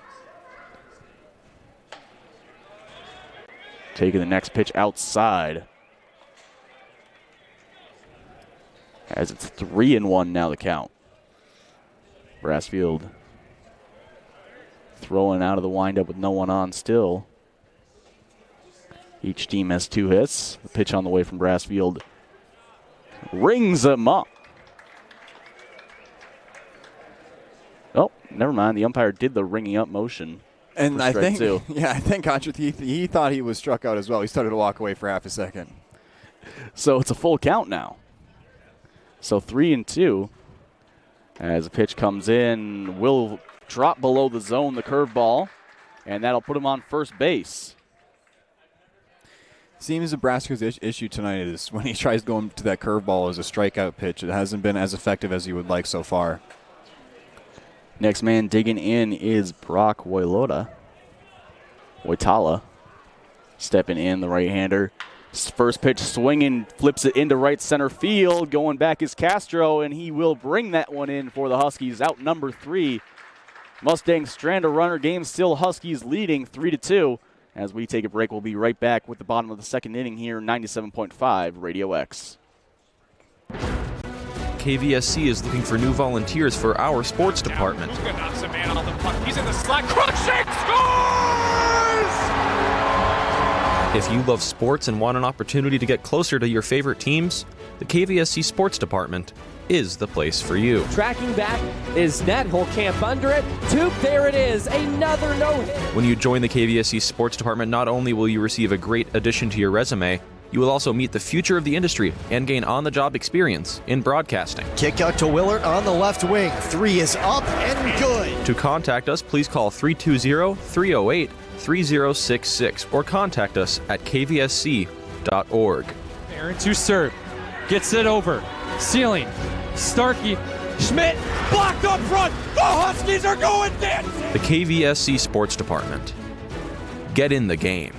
Taking the next pitch outside. As it's 3-1 now the count. Brassfield throwing out of the windup with no one on still. Each team has 2 hits. The pitch on the way from Brassfield rings him up. Oh, never mind. The umpire did the ringing up motion. And I think, I think he thought he was struck out as well. He started to walk away for half a second. So it's a full count now. So 3-2. As the pitch comes in, will drop below the zone, the curveball, and that'll put him on first base. Seems Nebraska's issue tonight is when he tries going to that curveball as a strikeout pitch, it hasn't been as effective as he would like so far. Next man digging in is Brock Woitala. Stepping in, the right-hander. First pitch swinging, flips it into right center field. Going back is Castro, and he will bring that one in for the Huskies. Out number 3. Mustangs strand a runner. Game still Huskies leading 3-2. As we take a break, we'll be right back with the bottom of the second inning here, 97.5 Radio X. KVSC is looking for new volunteers for our sports department. Knocks a man on the puck. He's in the slot. Crookshank scores! If you love sports and want an opportunity to get closer to your favorite teams, the KVSC Sports Department is the place for you. Tracking back is net. He'll camp under it. Toop, there it is. Another no-hit. When you join the KVSC Sports Department, not only will you receive a great addition to your resume, you will also meet the future of the industry and gain on-the-job experience in broadcasting. Kick out to Willard on the left wing. 3 is up and good. To contact us, please call 320-308-3066 or contact us at kvsc.org. Aaron to serve. Gets it over. Ceiling. Starkey. Schmidt. Blocked up front. The Huskies are going dancing. The KVSC Sports Department. Get in the game.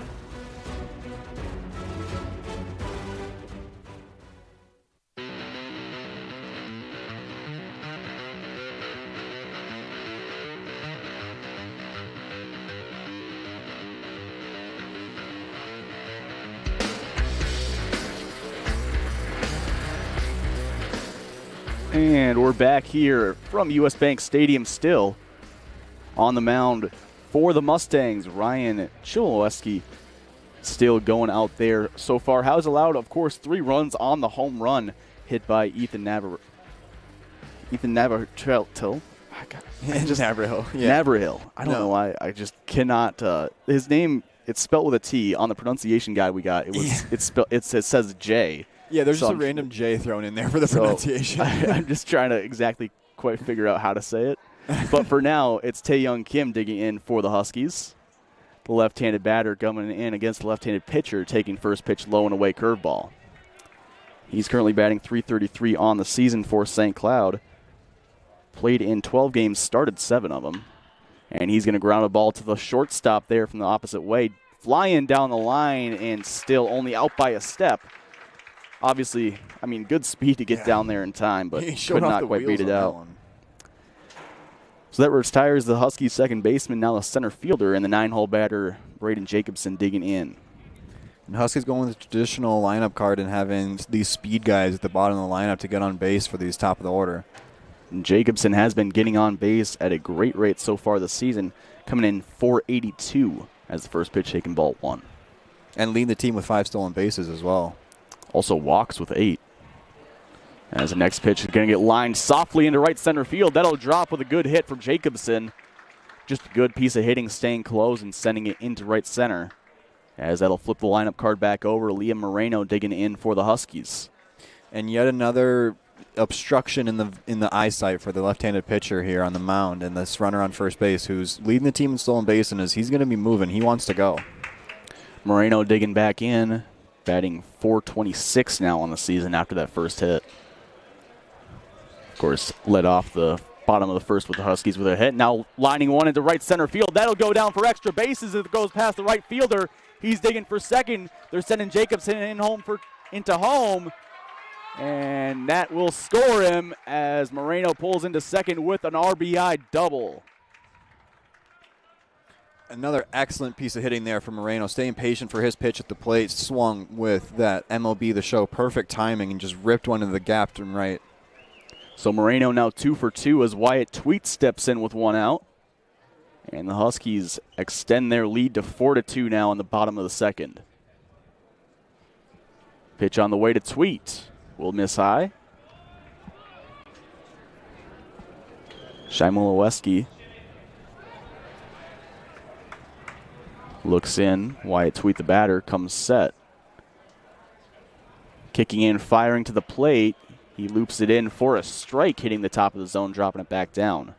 And we're back here from US Bank Stadium still. On the mound for the Mustangs, Ryan Chmielewski still going out there so far. Has allowed, of course, 3 runs on the home run hit by Ethan Navrahill. Navrahill. I don't know why. I just cannot. His name, it's spelled with a T. On the pronunciation guide we got, it says J. Yeah, there's just a random J thrown in there for the pronunciation. I'm just trying to exactly quite figure out how to say it. But for now, it's Taeyoung Kim digging in for the Huskies. The left-handed batter coming in against the left-handed pitcher, taking first pitch low and away curveball. He's currently batting .333 on the season for St. Cloud. Played in 12 games, started 7 of them. And he's going to ground a ball to the shortstop there from the opposite way. Flying down the line and still only out by a step. Obviously, I mean, good speed to get down there in time, but could not quite beat it out. So that retires the Huskies' second baseman, now the center fielder, and the 9-hole batter, Braden Jacobson, digging in. And Huskies going with the traditional lineup card and having these speed guys at the bottom of the lineup to get on base for these top of the order. And Jacobson has been getting on base at a great rate so far this season, coming in .482 as the first pitch taken ball 1. And leading the team with 5 stolen bases as well. Also walks with 8. As the next pitch is going to get lined softly into right center field. That'll drop with a good hit from Jacobson. Just a good piece of hitting, staying close and sending it into right center. As that'll flip the lineup card back over. Liam Moreno digging in for the Huskies. And yet another obstruction in the eyesight for the left-handed pitcher here on the mound, and this runner on first base who's leading the team in stolen base, and he's going to be moving. He wants to go. Moreno digging back in, batting .426 now on the season after that first hit. Of course, led off the bottom of the first with the Huskies with a hit. Now lining one into right center field. That'll go down for extra bases as it goes past the right fielder. He's digging for second. They're sending Jacobson into home. And that will score him as Moreno pulls into second with an RBI double. Another excellent piece of hitting there from Moreno, staying patient for his pitch at the plate, swung with that MLB The Show perfect timing and just ripped one into the gap to right. So Moreno now 2 for 2 as Wyatt Tweet steps in with 1 out. And the Huskies extend their lead to 4-2 now in the bottom of the second. Pitch on the way to Tweet. Will miss high. Shimoleweski looks in. Wyatt Tweet, the batter, comes set. Kicking in, firing to the plate. He loops it in for a strike, hitting the top of the zone, dropping it back down.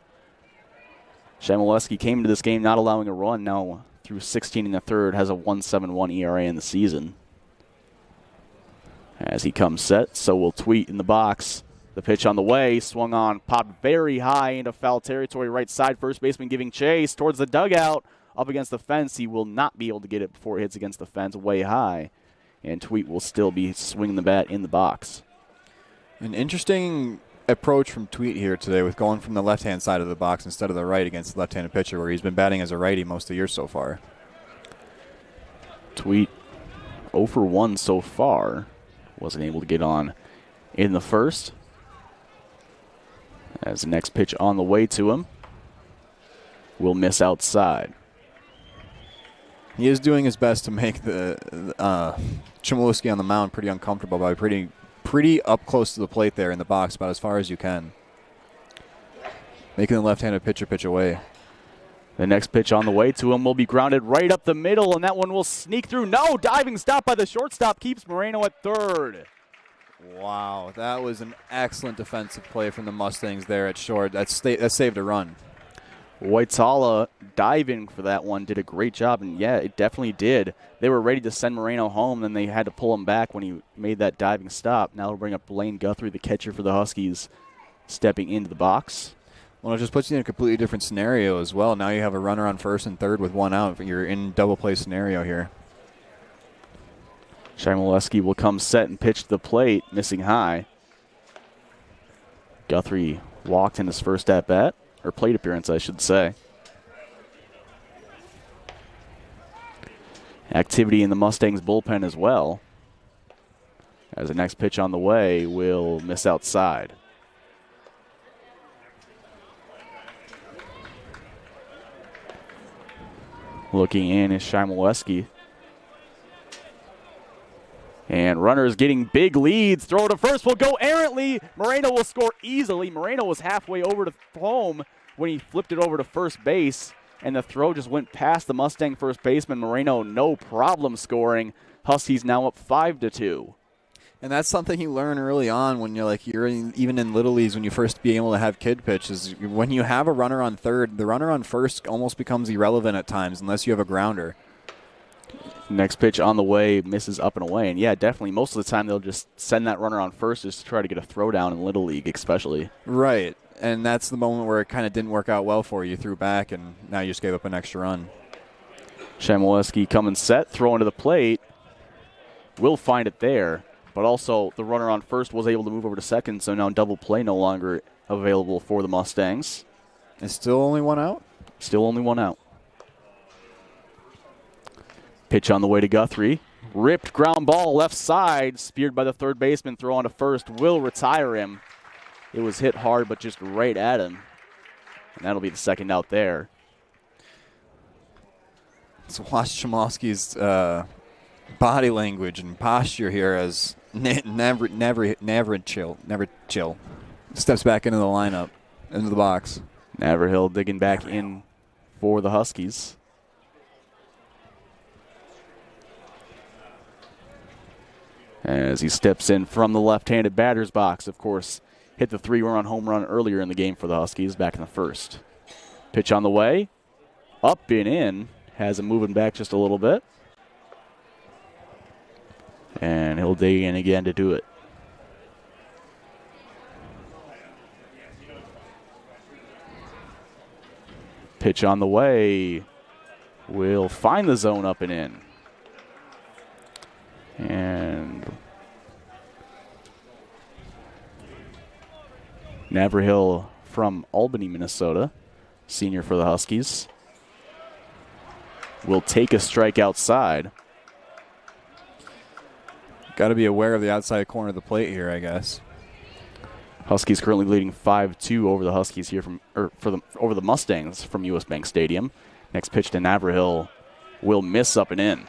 Shimoleweski came into this game not allowing a run. Now through 16 in the third, has a 1.71 ERA in the season. As he comes set, so will Tweet in the box. The pitch on the way, swung on, popped very high into foul territory, right side. First baseman giving chase towards the dugout, up against the fence. He will not be able to get it before it hits against the fence, way high. And Tweet will still be swinging the bat in the box. An interesting approach from Tweet here today with going from the left-hand side of the box instead of the right against the left-handed pitcher, where he's been batting as a righty most of the year so far. Tweet 0 for 1 so far. Wasn't able to get on in the first. As the next pitch on the way to him will miss outside. He is doing his best to make the Chmielewski on the mound pretty uncomfortable by pretty up close to the plate there in the box, about as far as you can. Making the left-handed pitcher pitch away. The next pitch on the way to him will be grounded right up the middle, and that one will sneak through. No, diving stop by the shortstop keeps Moreno at third. Wow, that was an excellent defensive play from the Mustangs there at short. That saved a run. Waitala diving for that one did a great job, and yeah, it definitely did. They were ready to send Moreno home, then they had to pull him back when he made that diving stop. Now they'll bring up Blaine Guthrie, the catcher for the Huskies, stepping into the box. Well, it just puts you in a completely different scenario as well. Now you have a runner on first and third with 1 out. You're in double play scenario here. Shimoleweski will come set and pitch to the plate, missing high. Guthrie walked in his first at-bat, or plate appearance, I should say. Activity in the Mustangs bullpen as well. As the next pitch on the way will miss outside. Looking in is Shimoleweski. And runners getting big leads. Throw to first will go errantly. Moreno will score easily. Moreno was halfway over to home when he flipped it over to first base. And the throw just went past the Mustang first baseman. Moreno no problem scoring. Huskies now up 5-2. And that's something you learn early on when even in Little Leagues when you first be able to have kid pitches. When you have a runner on third, the runner on first almost becomes irrelevant at times unless you have a grounder. Next pitch on the way misses up and away. And yeah, definitely most of the time they'll just send that runner on first just to try to get a throwdown in Little League especially. Right. And that's the moment where it kind of didn't work out well for you. You threw back and now you just gave up an extra run. Shimoleweski coming set, throwing to the plate. Will find it there. But also, the runner on first was able to move over to second, so now double play no longer available for the Mustangs. It's still only 1 out? Still only 1 out. Pitch on the way to Guthrie. Ripped ground ball left side, speared by the third baseman, throw on to first, will retire him. It was hit hard, but just right at him. And that'll be the second out there. So watch Chmielewski's body language and posture here as Never chill. Steps back into the lineup, into the box. Navarhill digging back in for the Huskies. As he steps in from the left-handed batter's box, of course, hit the 3-run home run earlier in the game for the Huskies back in the first. Pitch on the way, up and in, has him moving back just a little bit. And he'll dig in again to do it. Pitch on the way, will find the zone up and in. And Navarhill from Albany, Minnesota, senior for the Huskies, will take a strike outside. Got to be aware of the outside corner of the plate here, I guess. Huskies currently leading 5-2 over the Huskies here over the Mustangs from US Bank Stadium. Next pitch to Navarhill will miss up and in.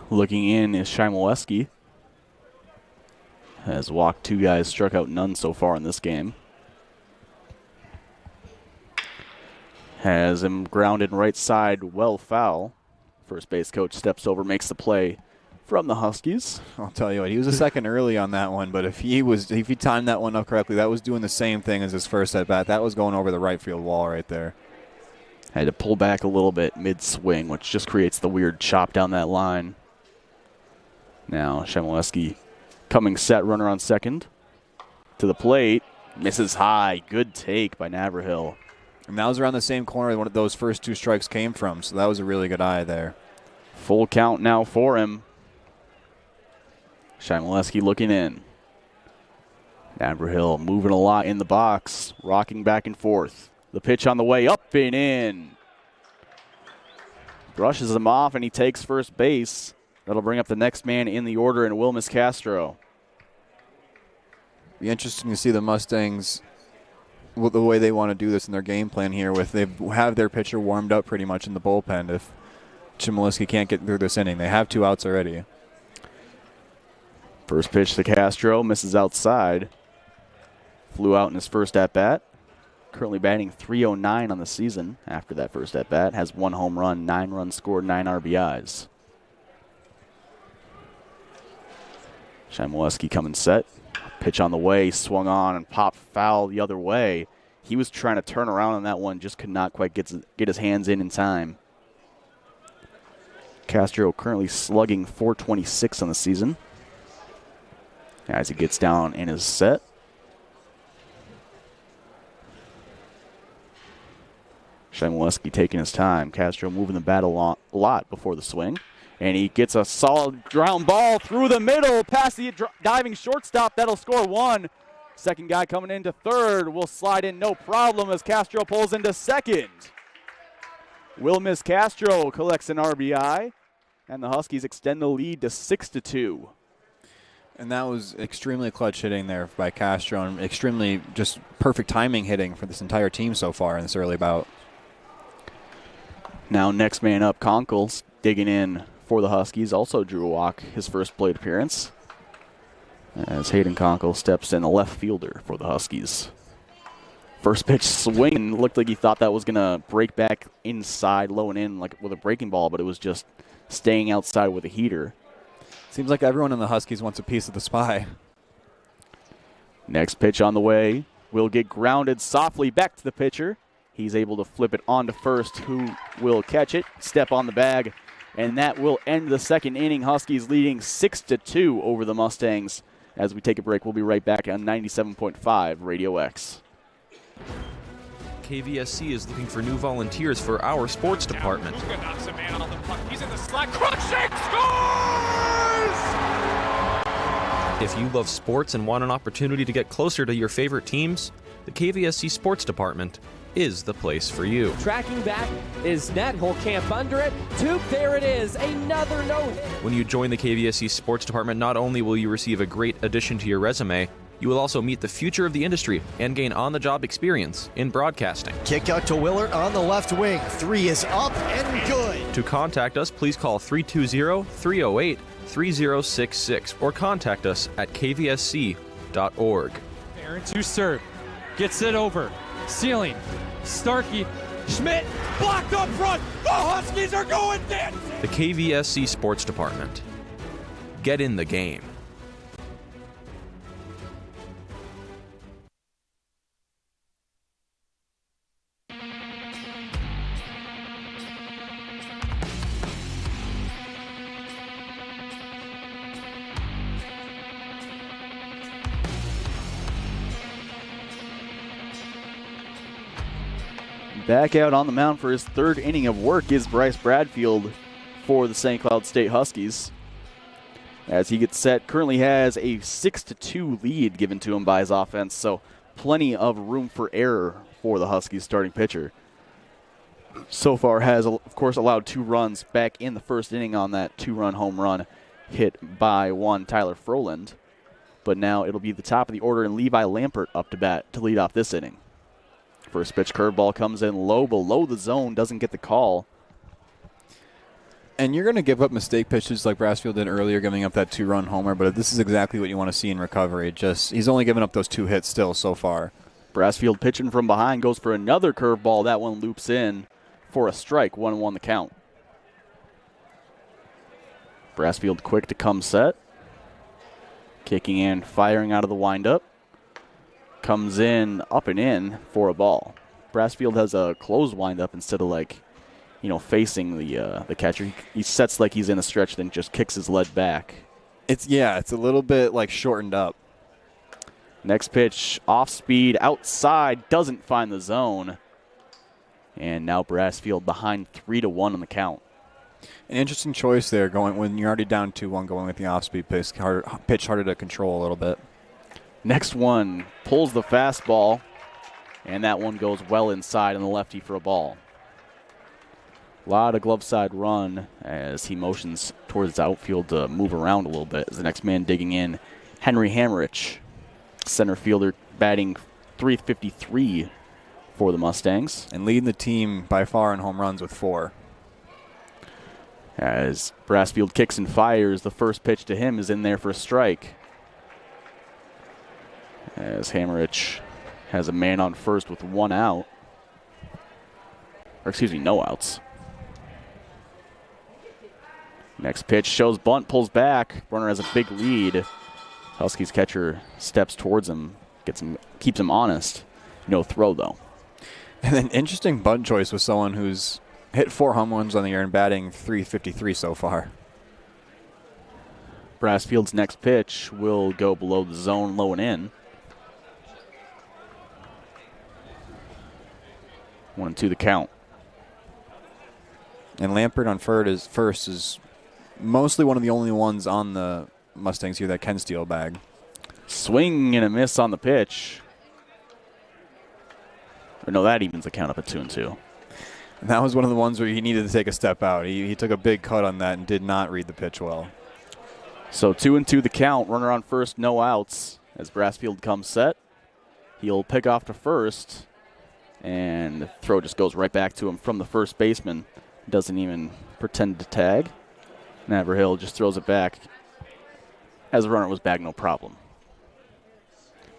Looking in is Shimoleski. Has walked 2 guys, struck out none so far in this game. Has him grounded right side, well foul. First base coach steps over, makes the play from the Huskies. I'll tell you what, he was a second early on that one, but if he timed that one up correctly, that was doing the same thing as his first at bat. That was going over the right field wall right there. Had to pull back a little bit mid-swing, which just creates the weird chop down that line. Now Shimoleski coming set, runner on second. To the plate, misses high. Good take by Navarhill. And that was around the same corner one of those first 2 strikes came from, so that was a really good eye there. Full count now for him. Shimoleski looking in. Navarhill moving a lot in the box, rocking back and forth. The pitch on the way, up and in. Brushes him off, and he takes first base. That'll bring up the next man in the order in Wilmus Castro. Be interesting to see the Mustangs, the way they want to do this in their game plan here. They have their pitcher warmed up pretty much in the bullpen. If Chmielewski can't get through this inning, they have 2 outs already. First pitch to Castro, misses outside. Flew out in his first at-bat. Currently batting .309 on the season after that first at-bat. Has 1 home run, 9 runs scored, 9 RBIs. Shimoleski coming set. Pitch on the way, swung on and popped foul the other way. He was trying to turn around on that one, just could not quite get his hands in time. Castro currently slugging .426 on the season. As he gets down and is set. Shimoleski taking his time. Castro moving the bat a lot before the swing. And he gets a solid ground ball through the middle, past the diving shortstop. That'll score 1. Second guy coming into third will slide in no problem as Castro pulls into second. Wilmus Castro collects an RBI, and the Huskies extend the lead to 6-2. And that was extremely clutch hitting there by Castro, and extremely just perfect timing hitting for this entire team so far in this early bout. Now next man up, Conkles, digging in for the Huskies. Also drew a walk his first plate appearance. As Hayden Conkle steps in, the left fielder for the Huskies. First pitch swing, looked like he thought that was going to break back inside, low and in, like with a breaking ball, but it was just staying outside with a heater. Seems like everyone in the Huskies wants a piece of the spy. Next pitch on the way will get grounded softly back to the pitcher. He's able to flip it on to first, who will catch it, step on the bag, and that will end the second inning. Huskies leading 6-2 over the Mustangs. As we take a break, we'll be right back on 97.5 Radio X. KVSC is looking for new volunteers for our sports department. Luka knocks a man on the puck. He's in the slot. Crushing scores! If you love sports and want an opportunity to get closer to your favorite teams, the KVSC Sports Department is the place for you. Tracking back is net. Hole camp under it. Toop, there it is. Another no-hit. When you join the KVSC Sports Department, not only will you receive a great addition to your resume, You will also meet the future of the industry and gain on-the-job experience in broadcasting. Kick out to Willard on the left wing. Three is up and good. To contact us, please call 320-308-3066 or contact us at kvsc.org. Parents who serve. Gets it over. Ceiling. Starkey. Schmidt. Blocked up front. The Huskies are going dancing. The KVSC Sports Department. Get in the game. Back out on the mound for his third inning of work is Bryce Bradfield for the St. Cloud State Huskies. As he gets set, currently has a 6-2 lead given to him by his offense, so plenty of room for error for the Huskies starting pitcher. So far has, of course, allowed 2 runs back in the first inning on that 2-run home run hit by one Tyler Froland. But now it'll be the top of the order and Levi Lampert up to bat to lead off this inning. First pitch curveball comes in low, below the zone, doesn't get the call. And you're going to give up mistake pitches like Brassfield did earlier, giving up that 2-run homer, but this is exactly what you want to see in recovery. Just he's only given up those 2 hits still so far. Brassfield pitching from behind, goes for another curveball. That one loops in for a strike, 1-1 the count. Brassfield quick to come set. Kicking in, firing out of the windup. Comes in, up and in for a ball. Brassfield has a closed windup instead of facing the catcher. He sets like he's in a stretch, then just kicks his lead back. It's a little bit like shortened up. Next pitch, off speed, outside, doesn't find the zone. And now Brassfield behind 3-1 on the count. An interesting choice there, going when you're already down 2-1, going with the off-speed pitch, harder to control a little bit. Next one pulls the fastball, and that one goes well inside on the lefty for a ball. A lot of glove side run as he motions towards the outfield to move around a little bit. As the next man digging in, Henry Hamrich, center fielder, batting .353 for the Mustangs. And leading the team by far in home runs with 4. As Brassfield kicks and fires, the first pitch to him is in there for a strike. As Hamrich has a man on first with 1 out. No outs. Next pitch shows bunt, pulls back. Runner has a big lead. Huskies catcher steps towards him, keeps him honest. No throw, though. And an interesting bunt choice with someone who's hit 4 home runs on the year and batting .353 so far. Brassfield's next pitch will go below the zone, low and in. 1-2 the count. And Lampert on first is mostly one of the only ones on the Mustangs here that can steal a bag. Swing and a miss on the pitch. Or no, that evens the count up at 2-2. And that was one of the ones where he needed to take a step out. He took a big cut on that and did not read the pitch well. So 2-2 the count. Runner on first, no outs. As Brassfield comes set, he'll pick off to first. And the throw just goes right back to him from the first baseman. Doesn't even pretend to tag. Navarhill just throws it back. As the runner was back, no problem.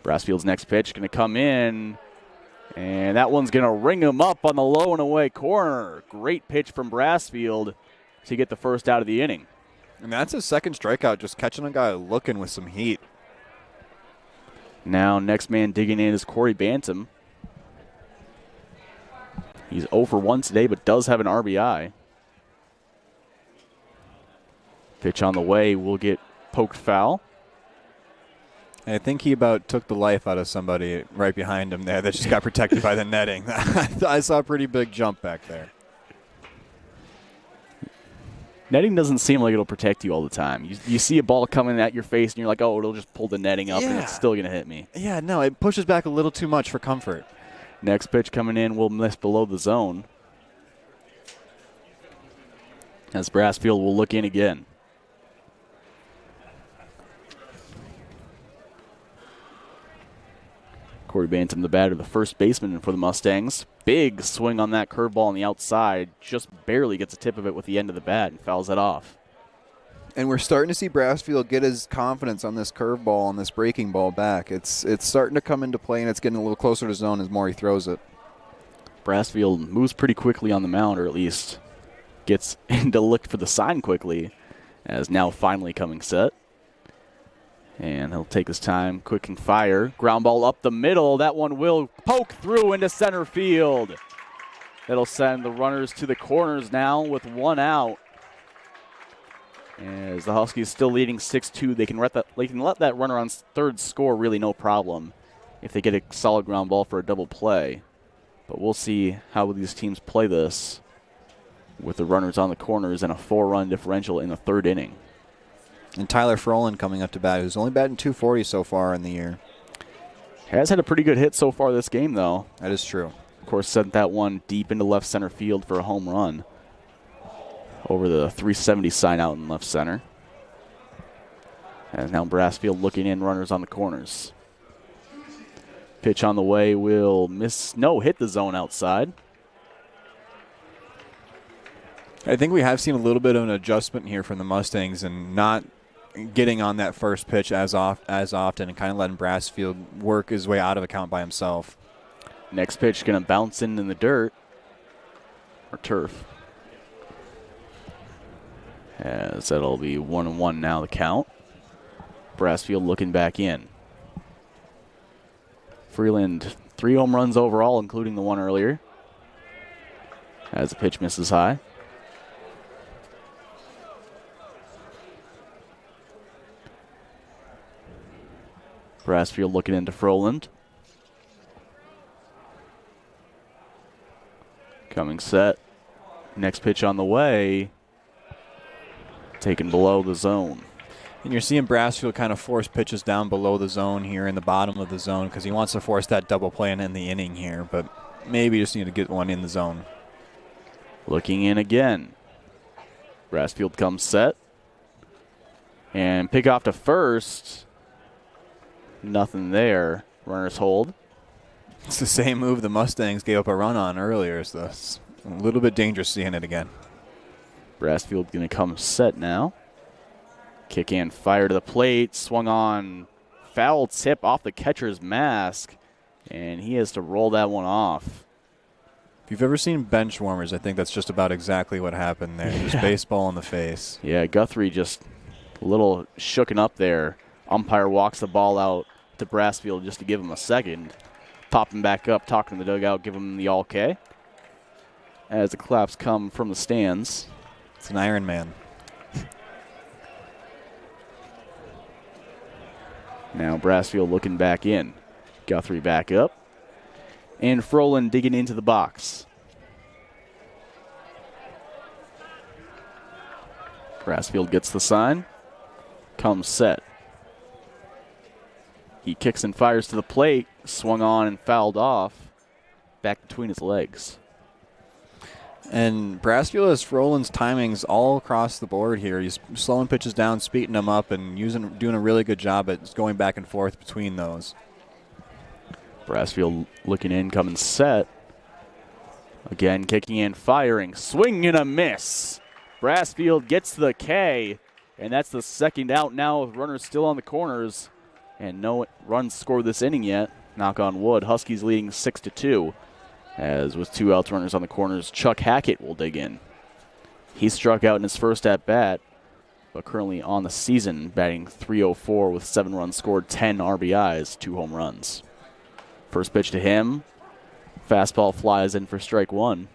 Brassfield's next pitch going to come in. And that one's going to ring him up on the low and away corner. Great pitch from Brassfield to get the first out of the inning. And that's his second strikeout, just catching a guy looking with some heat. Now next man digging in is Corey Bantam. He's 0 for 1 today, but does have an RBI. Pitch on the way will get poked foul. I think he about took the life out of somebody right behind him there that just got protected by the netting. I saw a pretty big jump back there. Netting doesn't seem like it'll protect you all the time. You see a ball coming at your face, and you're like, oh, it'll just pull the netting up, and it's still going to hit me. Yeah, no, it pushes back a little too much for comfort. Next pitch coming in will miss below the zone. As Brassfield will look in again. Corey Bantam, the batter, the first baseman for the Mustangs. Big swing on that curveball on the outside. Just barely gets a tip of it with the end of the bat and fouls it off. And we're starting to see Brassfield get his confidence on this curveball, on this breaking ball back. It's starting to come into play, and it's getting a little closer to zone as more he throws it. Brassfield moves pretty quickly on the mound, or at least gets in to look for the sign quickly, as now finally coming set. And he'll take his time, quick and fire. Ground ball up the middle. That one will poke through into center field. That'll send the runners to the corners now with one out. As the Huskies still leading 6-2, they can let that runner on third score really no problem if they get a solid ground ball for a double play. But we'll see how these teams play this with the runners on the corners and a 4-run differential in the third inning. And Tyler Froland coming up to bat, who's only batting .240 so far in the year. Has had a pretty good hit so far this game, though. That is true. Of course, sent that one deep into left center field for a home run over the 370 sign out in left center. And now Brassfield looking in, runners on the corners. Pitch on the way will hit the zone outside. I think we have seen a little bit of an adjustment here from the Mustangs and not getting on that first pitch as often and kind of letting Brassfield work his way out of a count by himself. Next pitch going to bounce in the dirt or turf. As that'll be 1-1 now the count. Brassfield looking back in. Freeland 3 home runs overall, including the one earlier. As the pitch misses high. Brassfield looking into Froland. Coming set. Next pitch on the way. Taken below the zone. And you're seeing Brassfield kind of force pitches down below the zone here in the bottom of the zone because he wants to force that double play and end the inning here, but maybe just need to get one in the zone. Looking in again. Brassfield comes set. And pick off to first. Nothing there. Runners hold. It's the same move the Mustangs gave up a run on earlier, so it's a little bit dangerous seeing it again. Brassfield going to come set now. Kick in, fire to the plate, swung on, foul tip off the catcher's mask, and he has to roll that one off. If you've ever seen bench warmers, I think that's just about exactly what happened there. Just baseball in the face. Yeah, Guthrie just a little shooken up there. Umpire walks the ball out to Brassfield just to give him a second. Pop him back up, talking to the dugout, give him the all-K. As the claps come from the stands. It's an Iron Man. Now Brassfield looking back in. Guthrie back up. And Froland digging into the box. Brassfield gets the sign. Comes set. He kicks and fires to the plate. Swung on and fouled off. Back between his legs. And Brassfield has Froland's timings all across the board here. He's slowing pitches down, speeding them up, and doing a really good job at going back and forth between those. Brassfield looking in, coming set. Again, kicking in, firing, swing and a miss. Brassfield gets the K, and that's the second out now with runners still on the corners. And no runs scored this inning yet. Knock on wood. Huskies leading 6-2. As with 2 outs, runners on the corners, Chuck Hackett will dig in. He struck out in his first at-bat, but currently on the season, batting .304 with 7 runs scored, 10 RBIs, 2 home runs. First pitch to him. Fastball flies in for strike 1.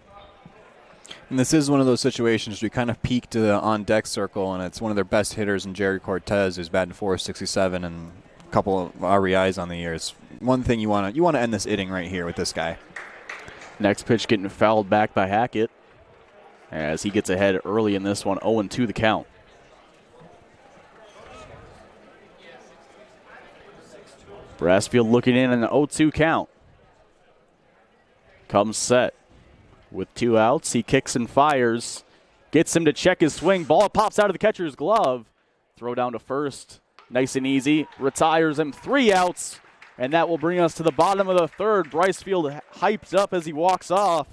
And this is one of those situations where you kind of peek to the on-deck circle, and it's one of their best hitters in Jerry Cortez, who's batting .467 and a couple of RBIs on the year. It's one thing you want to end this inning right here with this guy. Next pitch getting fouled back by Hackett as he gets ahead early in this one, 0-2 the count. Brassfield looking in an 0-2 count. Comes set. With 2 outs, he kicks and fires. Gets him to check his swing. Ball pops out of the catcher's glove. Throw down to first. Nice and easy. Retires him. 3 outs. And that will bring us to the bottom of the third. Bryce Field hyped up as he walks off.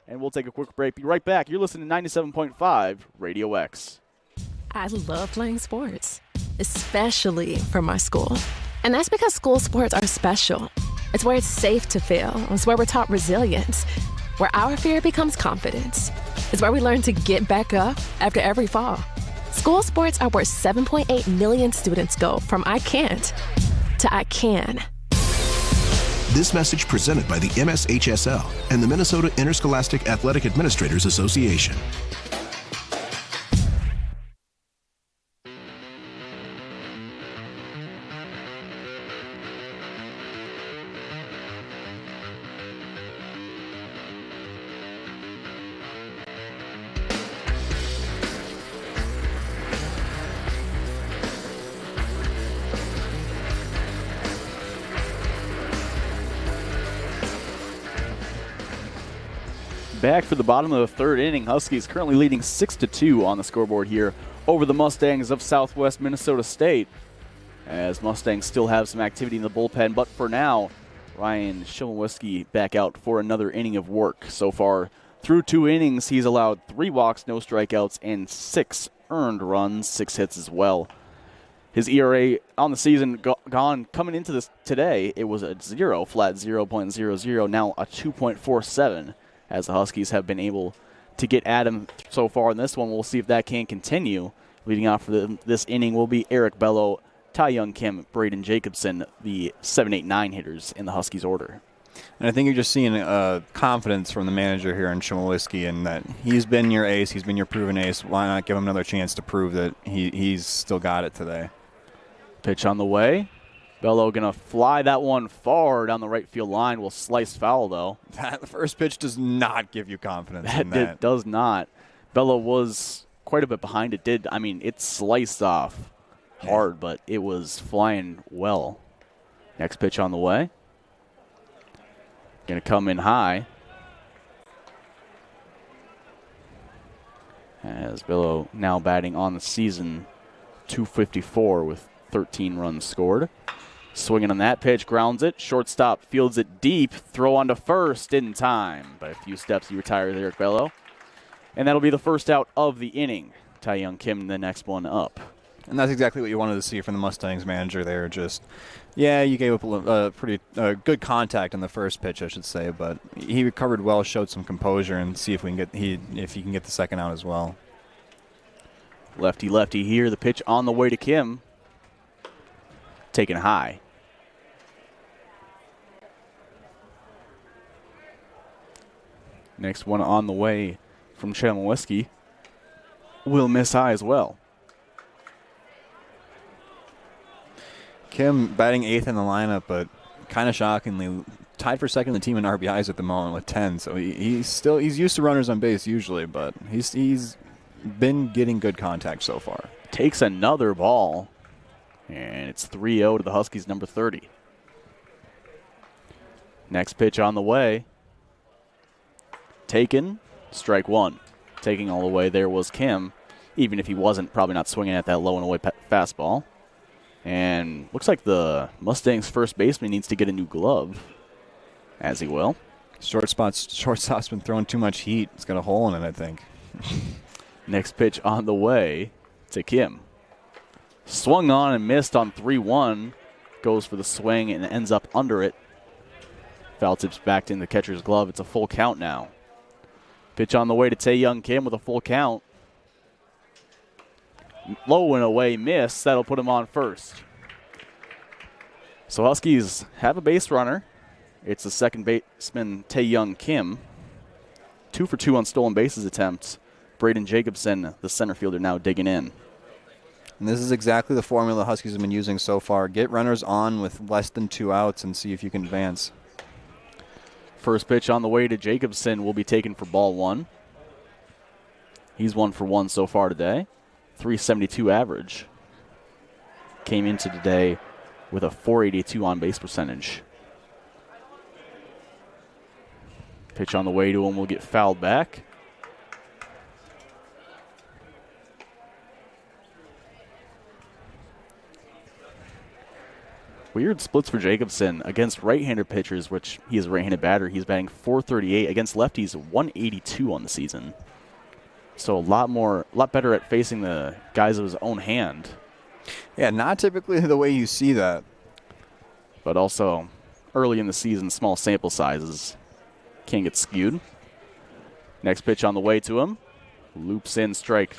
And we'll take a quick break. Be right back. You're listening to 97.5 Radio X. I love playing sports, especially for my school. And that's because school sports are special. It's where it's safe to fail. It's where we're taught resilience, where our fear becomes confidence. It's where we learn to get back up after every fall. School sports are where 7.8 million students go from I can't to I can. This message presented by the MSHSL and the Minnesota Interscholastic Athletic Administrators Association. Back for the bottom of the third inning. Huskies currently leading 6-2 on the scoreboard here over the Mustangs of Southwest Minnesota State. As Mustangs still have some activity in the bullpen, but for now, Ryan Shimowiski back out for another inning of work. So far, through 2 innings, he's allowed 3 walks, no strikeouts, and 6 earned runs, 6 hits as well. His ERA on the season coming into this today, it was a 0, flat 0.00, now a 2.47. As the Huskies have been able to get at him so far in this one. We'll see if that can continue. Leading off for this inning will be Eric Bello, Ty Young Kim, Braden Jacobson, the 7, 8, 9 hitters in the Huskies order. And I think you're just seeing confidence from the manager here in Shimowiski, and that he's been your ace, he's been your proven ace. Why not give him another chance to prove that he's still got it today? Pitch on the way. Bello going to fly that one far down the right field line. Will slice foul, though. That first pitch does not give you confidence in that. It does not. Bello was quite a bit behind. It sliced off hard, but it was flying well. Next pitch on the way. Going to come in high. As Bello now batting on the season, .254 with 13 runs scored. Swinging on that pitch, grounds it. Shortstop fields it deep. Throw on to first in time. By a few steps, he retires Eric Bello. And that'll be the first out of the inning. Ty Young Kim, the next one up. And that's exactly what you wanted to see from the Mustangs manager there. You gave up a pretty good contact in the first pitch, I should say, but he recovered well, showed some composure, and see if he can get the second out as well. Lefty here. The pitch on the way to Kim. Taken high. Next one on the way from Shimowiski. Will miss high as well. Kim batting 8th in the lineup, but kind of shockingly tied for second in the team in RBIs at the moment with 10. So he's used to runners on base usually, but he's been getting good contact so far. Takes another ball, and it's 3-0 to the Huskies, number 30. Next pitch on the way. Taken, strike one. Taking all the way there was Kim, even if he wasn't probably not swinging at that low and away fastball. And looks like the Mustangs first baseman needs to get a new glove, as he will. Shortstop's been throwing too much heat. It's got a hole in it, I think. Next pitch on the way to Kim. Swung on and missed on 3-1. Goes for the swing and ends up under it. Foul tips back in the catcher's glove. It's a full count now. Pitch on the way to Tae Young Kim with a full count. Low and away miss. That'll put him on first. So Huskies have a base runner. It's the second baseman, Tae Young Kim. 2 for 2 on stolen bases attempts. Braden Jacobson, the center fielder, now digging in. And this is exactly the formula Huskies have been using so far. Get runners on with less than 2 outs and see if you can advance. First pitch on the way to Jacobson will be taken for ball 1. He's 1 for 1 so far today. .372 average. Came into today with a .482 on base percentage. Pitch on the way to him will get fouled back. weird splits for Jacobson against right-handed pitchers, which he is a right-handed batter. He's batting .438 against lefties, .182 on the season. So a lot better at facing the guys of his own hand. Yeah, not typically the way you see that. But also, early in the season, small sample sizes can get skewed. Next pitch on the way to him. Loops in, strike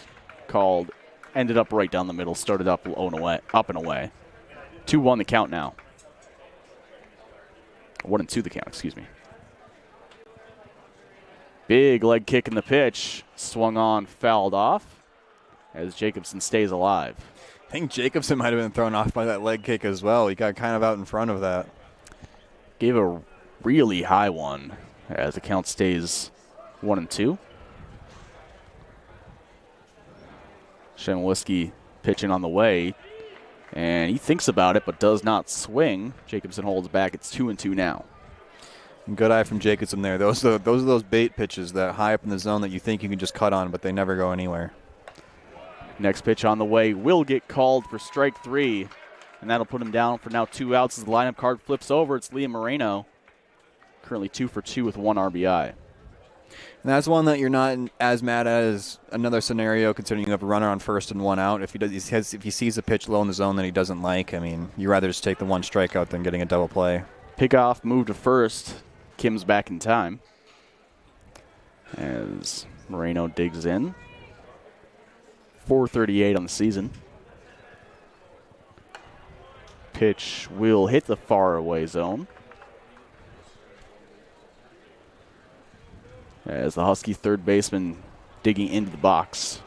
called. Ended up right down the middle, started up and away. 2-1 the count now. 1-2 the count, excuse me. Big leg kick in the pitch. Swung on, fouled off as Jacobson stays alive. I think Jacobson might have been thrown off by that leg kick as well. He got kind of out in front of that. Gave a really high one as the count stays 1-2. Shemoliski pitching on the way, and he thinks about it but does not swing. Jacobson holds back. It's 2-2 now. Good eye from Jacobson there. Those are those bait pitches that high up in the zone that you think you can just cut on, but they never go anywhere. Next pitch on the way will get called for strike 3, and that'll put him down for now 2 outs as the lineup card flips over. It's Liam Moreno, currently 2 for 2 with 1 RBI. And that's one that you're not as mad at as another scenario, considering you have a runner on first and 1 out. If he sees a pitch low in the zone that he doesn't like, I mean, you'd rather just take the 1 strikeout than getting a double play. Pickoff move to first. Kim's back in time as Moreno digs in. .438 on the season. Pitch will hit the far away zone. As the Husky third baseman digging into the box.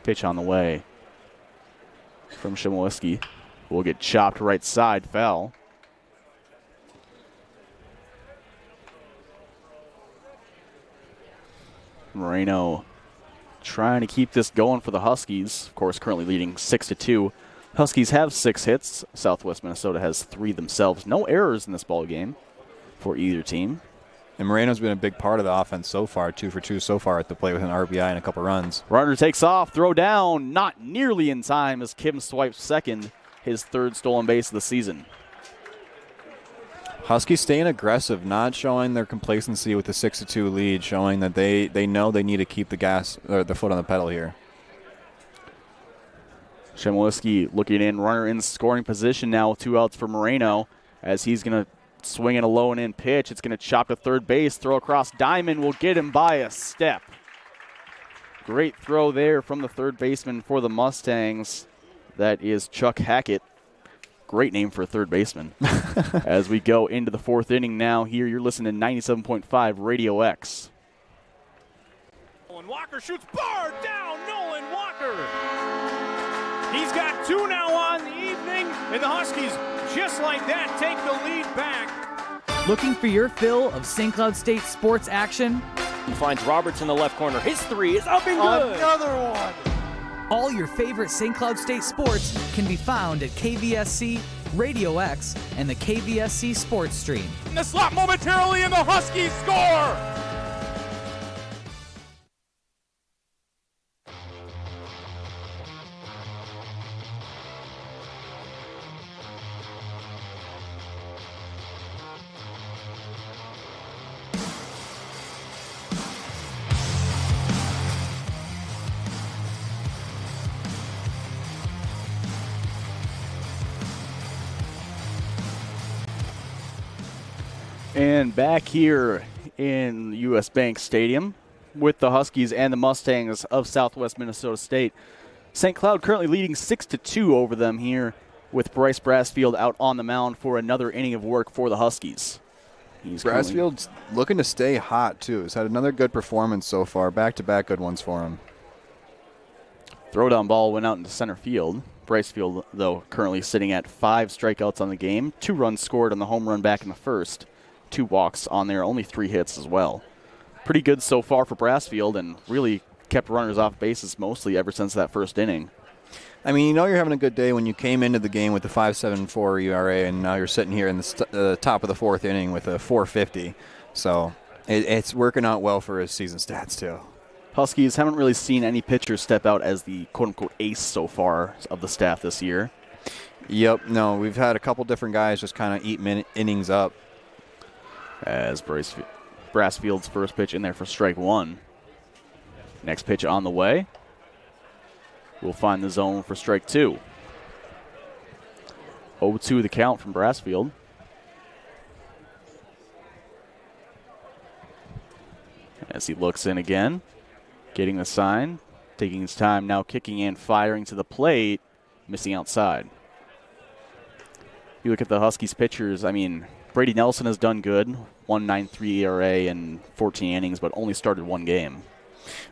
Pitch on the way from Shemoliski. Will get chopped right side, foul. Moreno trying to keep this going for the Huskies. Of course, currently leading 6-2. Huskies have 6 hits. Southwest Minnesota has 3 themselves. No errors in this ball game for either team. And Moreno's been a big part of the offense so far, 2 for 2 so far at the plate with an RBI and a couple runs. Runner takes off, throw down, not nearly in time as Kim swipes second, his 3rd stolen base of the season. Huskies staying aggressive, not showing their complacency with the 6-2 lead, showing that they know they need to keep the gas or the foot on the pedal here. Shemoliski looking in, runner in scoring position now with 2 outs for Moreno as he's going to swing in a low and in pitch. It's going to chop to third base, throw across diamond, will get him by a step. Great throw there from the third baseman for the Mustangs. That is Chuck Hackett. Great name for a third baseman. As we go into the 4th inning now here, you're listening to 97.5 Radio X. Nolan Walker shoots bar down. Nolan Walker. He's got 2 now on the evening, and the Huskies, just like that, take the lead back. Looking for your fill of St. Cloud State sports action? He finds Roberts in the left corner. His 3 is up and good. Another one. All your favorite St. Cloud State sports can be found at KVSC, Radio X, and the KVSC Sports Stream. In the slot momentarily, and the Huskies score! And back here in U.S. Bank Stadium with the Huskies and the Mustangs of Southwest Minnesota State. St. Cloud currently leading 6-2 over them here with Bryce Brassfield out on the mound for another inning of work for the Huskies. Brassfield's looking to stay hot, too. He's had another good performance so far. Back-to-back good ones for him. Throwdown ball went out into center field. Bracefield, though, currently sitting at 5 strikeouts on the game. 2 runs scored on the home run back in the first. 2 walks on there, only 3 hits as well. Pretty good so far for Brassfield, and really kept runners off bases mostly ever since that first inning. I mean, you know you're having a good day when you came into the game with the 5.74 ERA, and now you're sitting here in the top of the 4th inning with a 4.50. So it's working out well for his season stats, too. Huskies haven't really seen any pitcher step out as the quote-unquote ace so far of the staff this year. Yep, no, we've had a couple different guys just kind of eat innings up. As Brassfield's first pitch in there for strike one. Next pitch on the way. We'll find the zone for strike two. 0-2 the count from Brassfield. As he looks in again, getting the sign, taking his time, now kicking in, firing to the plate, missing outside. You look at the Huskies pitchers, I mean, Brady Nelson has done good, 1.93 ERA in 14 innings, but only started one game.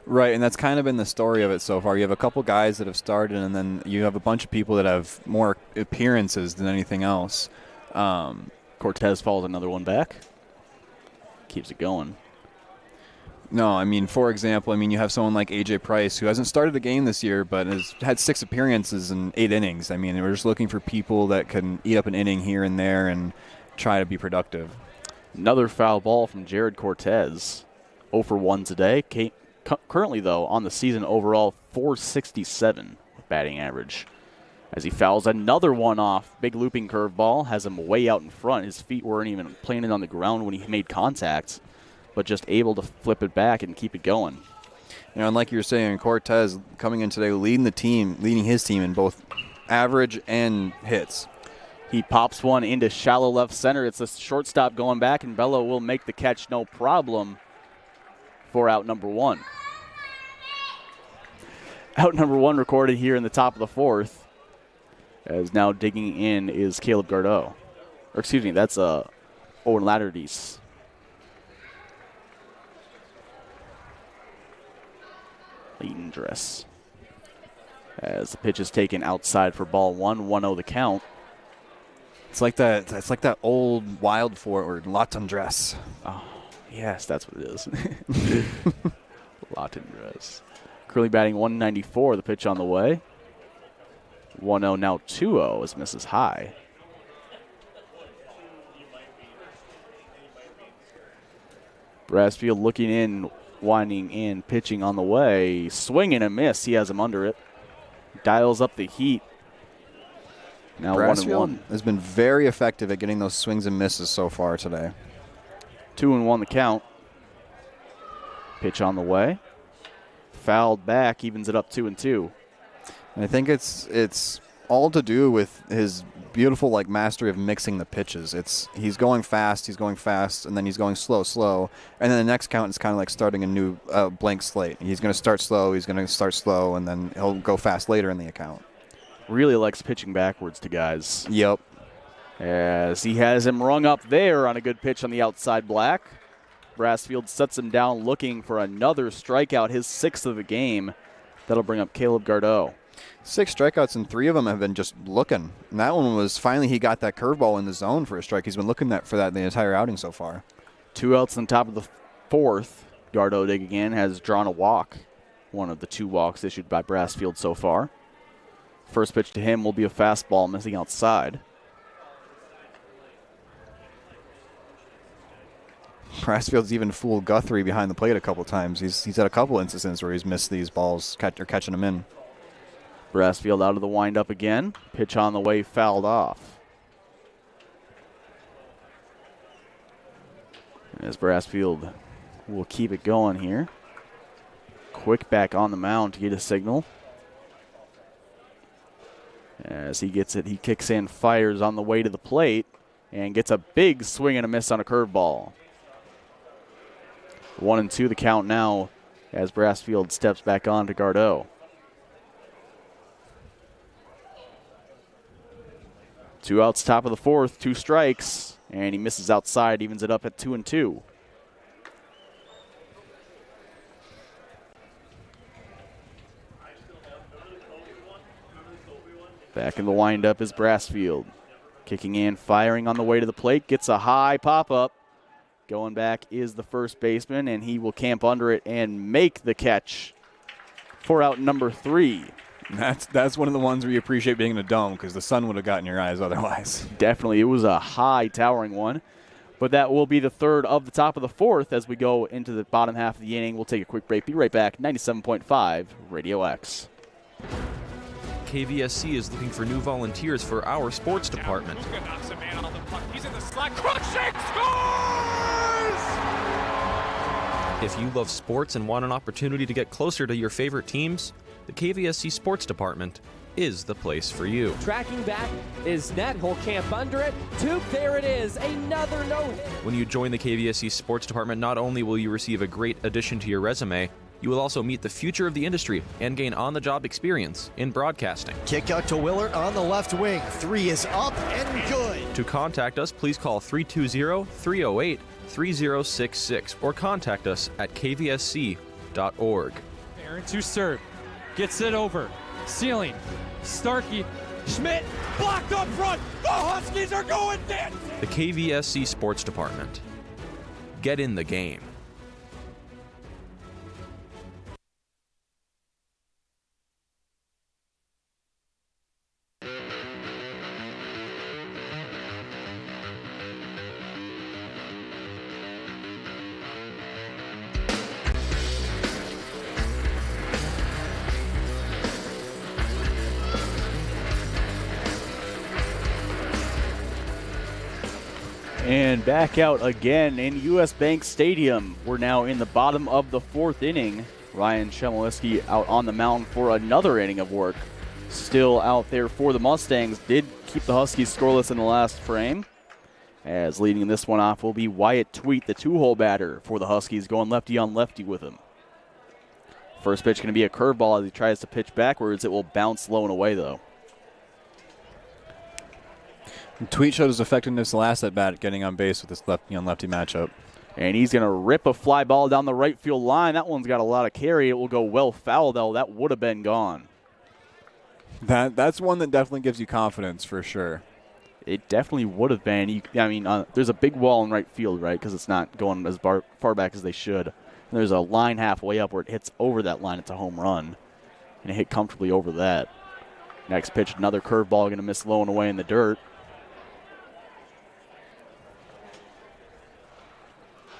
Right, and that's kind of been the story of it so far. You have a couple guys that have started, and then you have a bunch of people that have more appearances than anything else. Cortez falls another one back. Keeps it going. No, I mean, for example, you have someone like A.J. Price who hasn't started a game this year but has had 6 appearances in 8 innings. I mean, we're just looking for people that can eat up an inning here and there and try to be productive. Another foul ball from Jared Cortez. 0 for 1 today. Currently, though, on the season overall, .467 batting average. As he fouls another one off. Big looping curveball. Has him way out in front. His feet weren't even planted on the ground when he made contact, but just able to flip it back and keep it going. You know, and like you were saying, Cortez coming in today, leading his team in both average and hits. He pops one into shallow left center. It's a shortstop going back, and Bello will make the catch no problem for out number one. Out number one recorded here in the top of the fourth. As now digging in is Caleb Gardeau. Or excuse me, that's Owen Latterdies. Leighton Dress. As the pitch is taken outside for ball one, 1-0 the count. It's like that old Wild forward, Lawton Dress. Oh, yes, that's what it is. Lawton Dress. Curly batting 194, the pitch on the way. 1-0, now 2-0 as misses high. Brassfield looking in, winding in, pitching on the way. Swing and a miss. He has him under it. Dials up the heat. Now Brassfield 1-1. has been very effective at getting those swings and misses so far today. 2-1 the count. Pitch on the way. Fouled back, evens it up 2-2. And I think it's all to do with his beautiful mastery of mixing the pitches. He's going fast, and then he's going slow, and then the next count is kind of like starting a new blank slate. He's going to start slow, and then he'll go fast later in the account. Really likes pitching backwards to guys. Yep. As he has him rung up there on a good pitch on the outside black. Brassfield sets him down looking for another strikeout, his 6th of the game. That'll bring up Caleb Gardeau. 6 strikeouts, and 3 of them have been just looking. And that one was finally he got that curveball in the zone for a strike. He's been looking for that the entire outing so far. 2 outs on top of the 4th. Gardeau dig again has drawn a walk. One of the 2 walks issued by Brassfield so far. First pitch to him will be a fastball missing outside. Brassfield's even fooled Guthrie behind the plate a couple times. He's had a couple instances where he's missed these balls or catching them in. Brassfield out of the windup again. Pitch on the way, fouled off. As Brassfield will keep it going here. Quick back on the mound to get a signal. As he gets it, he kicks in, fires on the way to the plate, and gets a big swing and a miss on a curveball. 1-2 the count now as Brassfield steps back on to Gardeau. 2 outs, top of the 4th, 2 strikes, and he misses outside, evens it up at 2-2. Back in the windup is Brassfield. Kicking in, firing on the way to the plate, gets a high pop-up. Going back is the first baseman, and he will camp under it and make the catch for out number 3. That's one of the ones where you appreciate being in a dome because the sun would have gotten your eyes otherwise. Definitely. It was a high, towering one. But that will be the 3rd of the top of the 4th as we go into the bottom half of the inning. We'll take a quick break. Be right back. 97.5 Radio X. KVSC is looking for new volunteers for our sports department. Knocks a man on the puck. He's in the slot. Crookshank scores! If you love sports and want an opportunity to get closer to your favorite teams, the KVSC Sports Department is the place for you. Tracking back is net. He'll camp under it. Toop, there it is. Another no-hit. When you join the KVSC Sports Department, not only will you receive a great addition to your resume, you will also meet the future of the industry and gain on-the-job experience in broadcasting. Kick out to Willard on the left wing. 3 is up and good. To contact us, please call 320-308-3066 or contact us at kvsc.org. Aaron to serve. Gets it over. Ceiling. Starkey. Schmidt. Blocked up front. The Huskies are going dancing. The KVSC Sports Department. Get in the game. And back out again in U.S. Bank Stadium. We're now in the bottom of the 4th inning. Ryan Chmielewski out on the mound for another inning of work. Still out there for the Mustangs. Did keep the Huskies scoreless in the last frame. As leading this one off will be Wyatt Tweet, the 2-hole batter for the Huskies, going lefty on lefty with him. First pitch going to be a curveball as he tries to pitch backwards. It will bounce low and away, though. Tweet showed his effectiveness last at bat, getting on base with this lefty-on-lefty matchup. And he's going to rip a fly ball down the right field line. That one's got a lot of carry. It will go well foul, though. That would have been gone. That's one that definitely gives you confidence for sure. It definitely would have been. There's a big wall in right field, right, because it's not going as far back as they should. And there's a line halfway up where it hits over that line. It's a home run. And it hit comfortably over that. Next pitch, another curveball going to miss low and away in the dirt.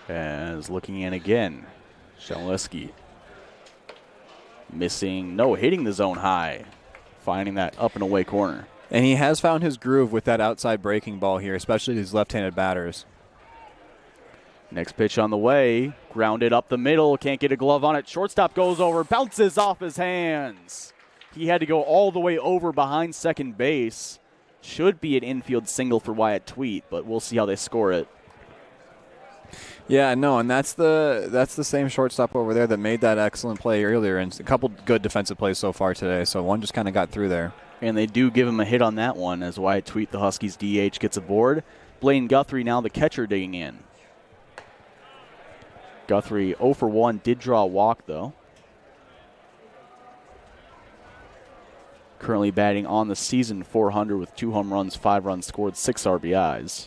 As looking in again, Chmielewski hitting the zone high, finding that up and away corner. And he has found his groove with that outside breaking ball here, especially these left-handed batters. Next pitch on the way, grounded up the middle, can't get a glove on it. Shortstop goes over, bounces off his hands. He had to go all the way over behind second base. Should be an infield single for Wyatt Tweet, but we'll see how they score it. Yeah, no, and that's the same shortstop over there that made that excellent play earlier, and a couple good defensive plays so far today, so one just kind of got through there. And they do give him a hit on that one as Wyatt Tweet, the Huskies DH, gets aboard. Blaine Guthrie now the catcher digging in. Guthrie 0 for 1, did draw a walk though. Currently batting on the season .400 with 2 home runs, 5 runs scored, 6 RBIs.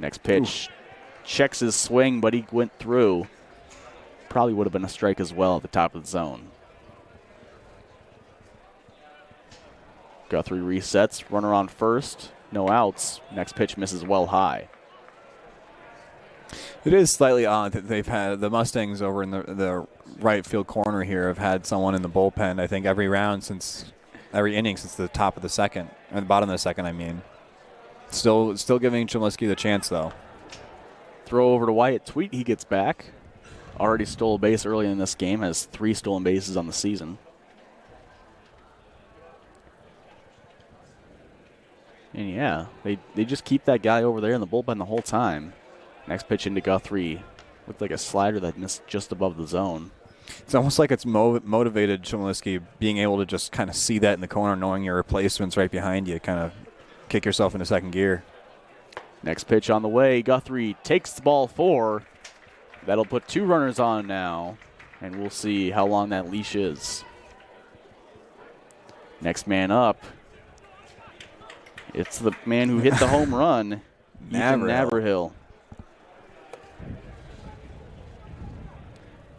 Next pitch, checks his swing, but he went through. Probably would have been a strike as well at the top of the zone. Guthrie resets, runner on first, no outs. Next pitch misses well high. It is slightly odd that they've had the Mustangs over in the right field corner here have had someone in the bullpen, I think, every inning since the top of the second, or the bottom of the second, I mean. Still giving Chmielewski the chance, though. Throw over to Wyatt Tweet. He gets back. Already stole a base early in this game. Has 3 stolen bases on the season. And yeah, they just keep that guy over there in the bullpen the whole time. Next pitch into Guthrie. Looked like a slider that missed just above the zone. It's almost like it's motivated Chmielewski being able to just kind of see that in the corner, knowing your replacement's right behind you, kind of kick yourself into second gear. Next pitch on the way. Guthrie takes the ball 4. That'll put 2 runners on now, and we'll see how long that leash is. Next man up. It's the man who hit the home run, Ethan Naverhill.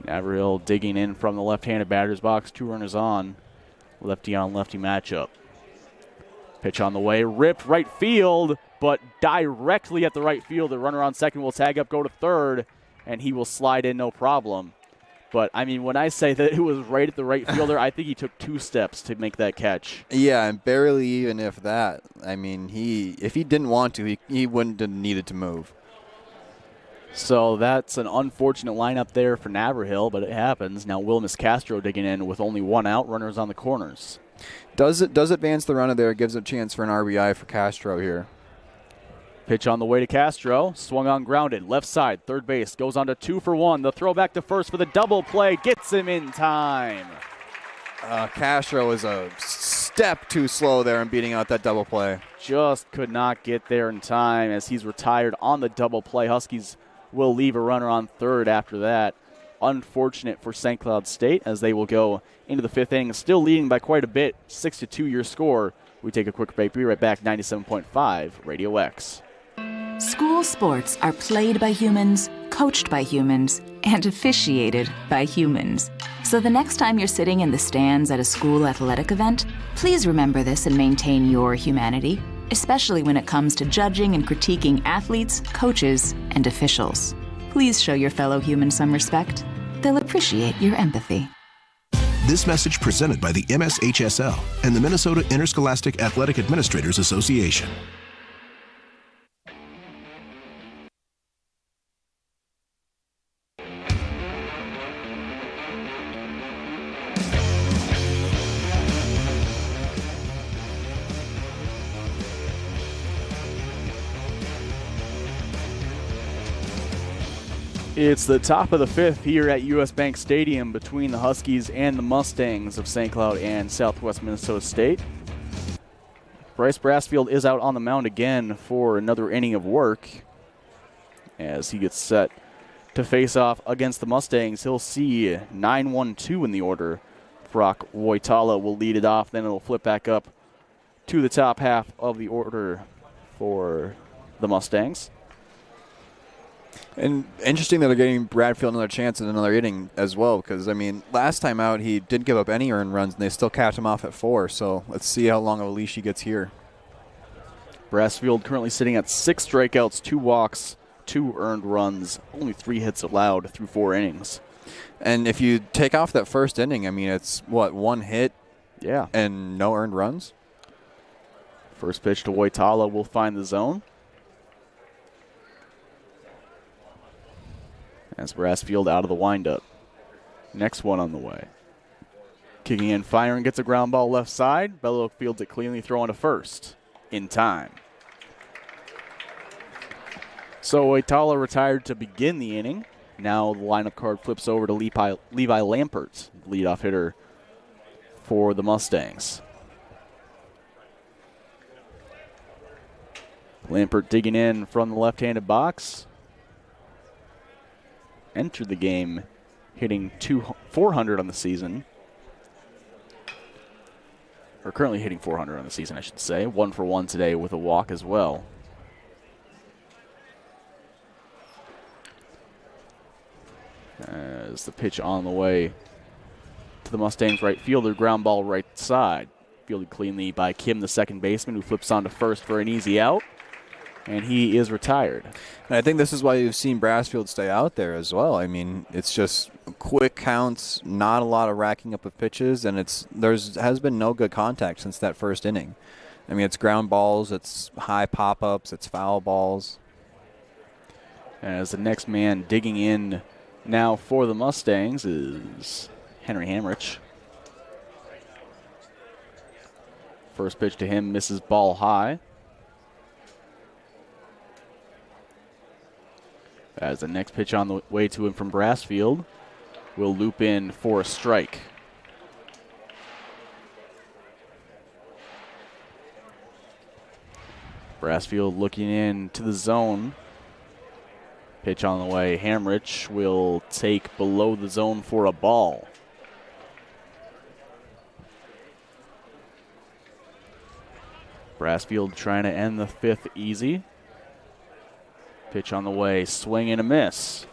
Naverhill digging in from the left-handed batter's box. 2 runners on. Lefty on lefty matchup. Pitch on the way, ripped right field, but directly at the right field. The runner on second will tag up, go to third, and he will slide in no problem. But, I mean, when I say that it was right at the right fielder, I think he took 2 steps to make that catch. Yeah, and barely even if that. I mean, if he didn't want to, he wouldn't have needed to move. So that's an unfortunate lineup there for Navarhill, but it happens. Now Wilmus Castro digging in with only 1 out, runners on the corners. Does advance the runner there, gives a chance for an RBI for Castro here. Pitch on the way to Castro, swung on, grounded, left side, third base, goes on to 2 for 1. The throw back to first for the double play, gets him in time. Castro is a step too slow there in beating out that double play. Just could not get there in time as he's retired on the double play. Huskies will leave a runner on third after that. Unfortunate for St. Cloud State as they will go into the 5th inning, still leading by quite a bit, 6-2 your score. We take a quick break. Be right back, 97.5 Radio X. School sports are played by humans, coached by humans, and officiated by humans. So the next time you're sitting in the stands at a school athletic event, please remember this and maintain your humanity, especially when it comes to judging and critiquing athletes, coaches, and officials. Please show your fellow humans some respect. They'll appreciate your empathy. This message presented by the MSHSL and the Minnesota Interscholastic Athletic Administrators Association. It's the top of the 5th here at U.S. Bank Stadium between the Huskies and the Mustangs of St. Cloud and Southwest Minnesota State. Bryce Brassfield is out on the mound again for another inning of work as he gets set to face off against the Mustangs. He'll see 9-1-2 in the order. Brock Woitala will lead it off, then it'll flip back up to the top half of the order for the Mustangs. And interesting that they're getting Bradfield another chance in another inning as well, because, I mean, last time out he didn't give up any earned runs, and they still capped him off at 4, so let's see how long of a leash he gets here. Brassfield currently sitting at 6 strikeouts, 2 walks, 2 earned runs, only 3 hits allowed through 4 innings. And if you take off that first inning, I mean, it's, 1 hit and no earned runs? First pitch to Woitala will find the zone. As Brassfield out of the windup. Next one on the way. Kicking in, firing, gets a ground ball left side. Bellow fields it cleanly, throwing to first in time. So Woitala retired to begin the inning. Now the lineup card flips over to Levi Lampert, leadoff hitter for the Mustangs. Lampert digging in from the left-handed box. Entered the game hitting 400 on the season. Or currently hitting 400 on the season, I should say. 1 for 1 today with a walk as well. As the pitch on the way to the Mustangs right fielder, ground ball right side. Fielded cleanly by Kim, the second baseman, who flips on to first for an easy out. And he is retired. And I think this is why you've seen Brassfield stay out there as well. I mean, it's just quick counts, not a lot of racking up of pitches, and has been no good contact since that first inning. I mean, it's ground balls, it's high pop-ups, it's foul balls. As the next man digging in now for the Mustangs is Henry Hamrich. First pitch to him misses ball high. As the next pitch on the way to him from Brassfield will loop in for a strike. Brassfield looking in to the zone. Pitch on the way. Hamrich will take below the zone for a ball. Brassfield trying to end the 5th easy. Pitch on the way, swing and a miss.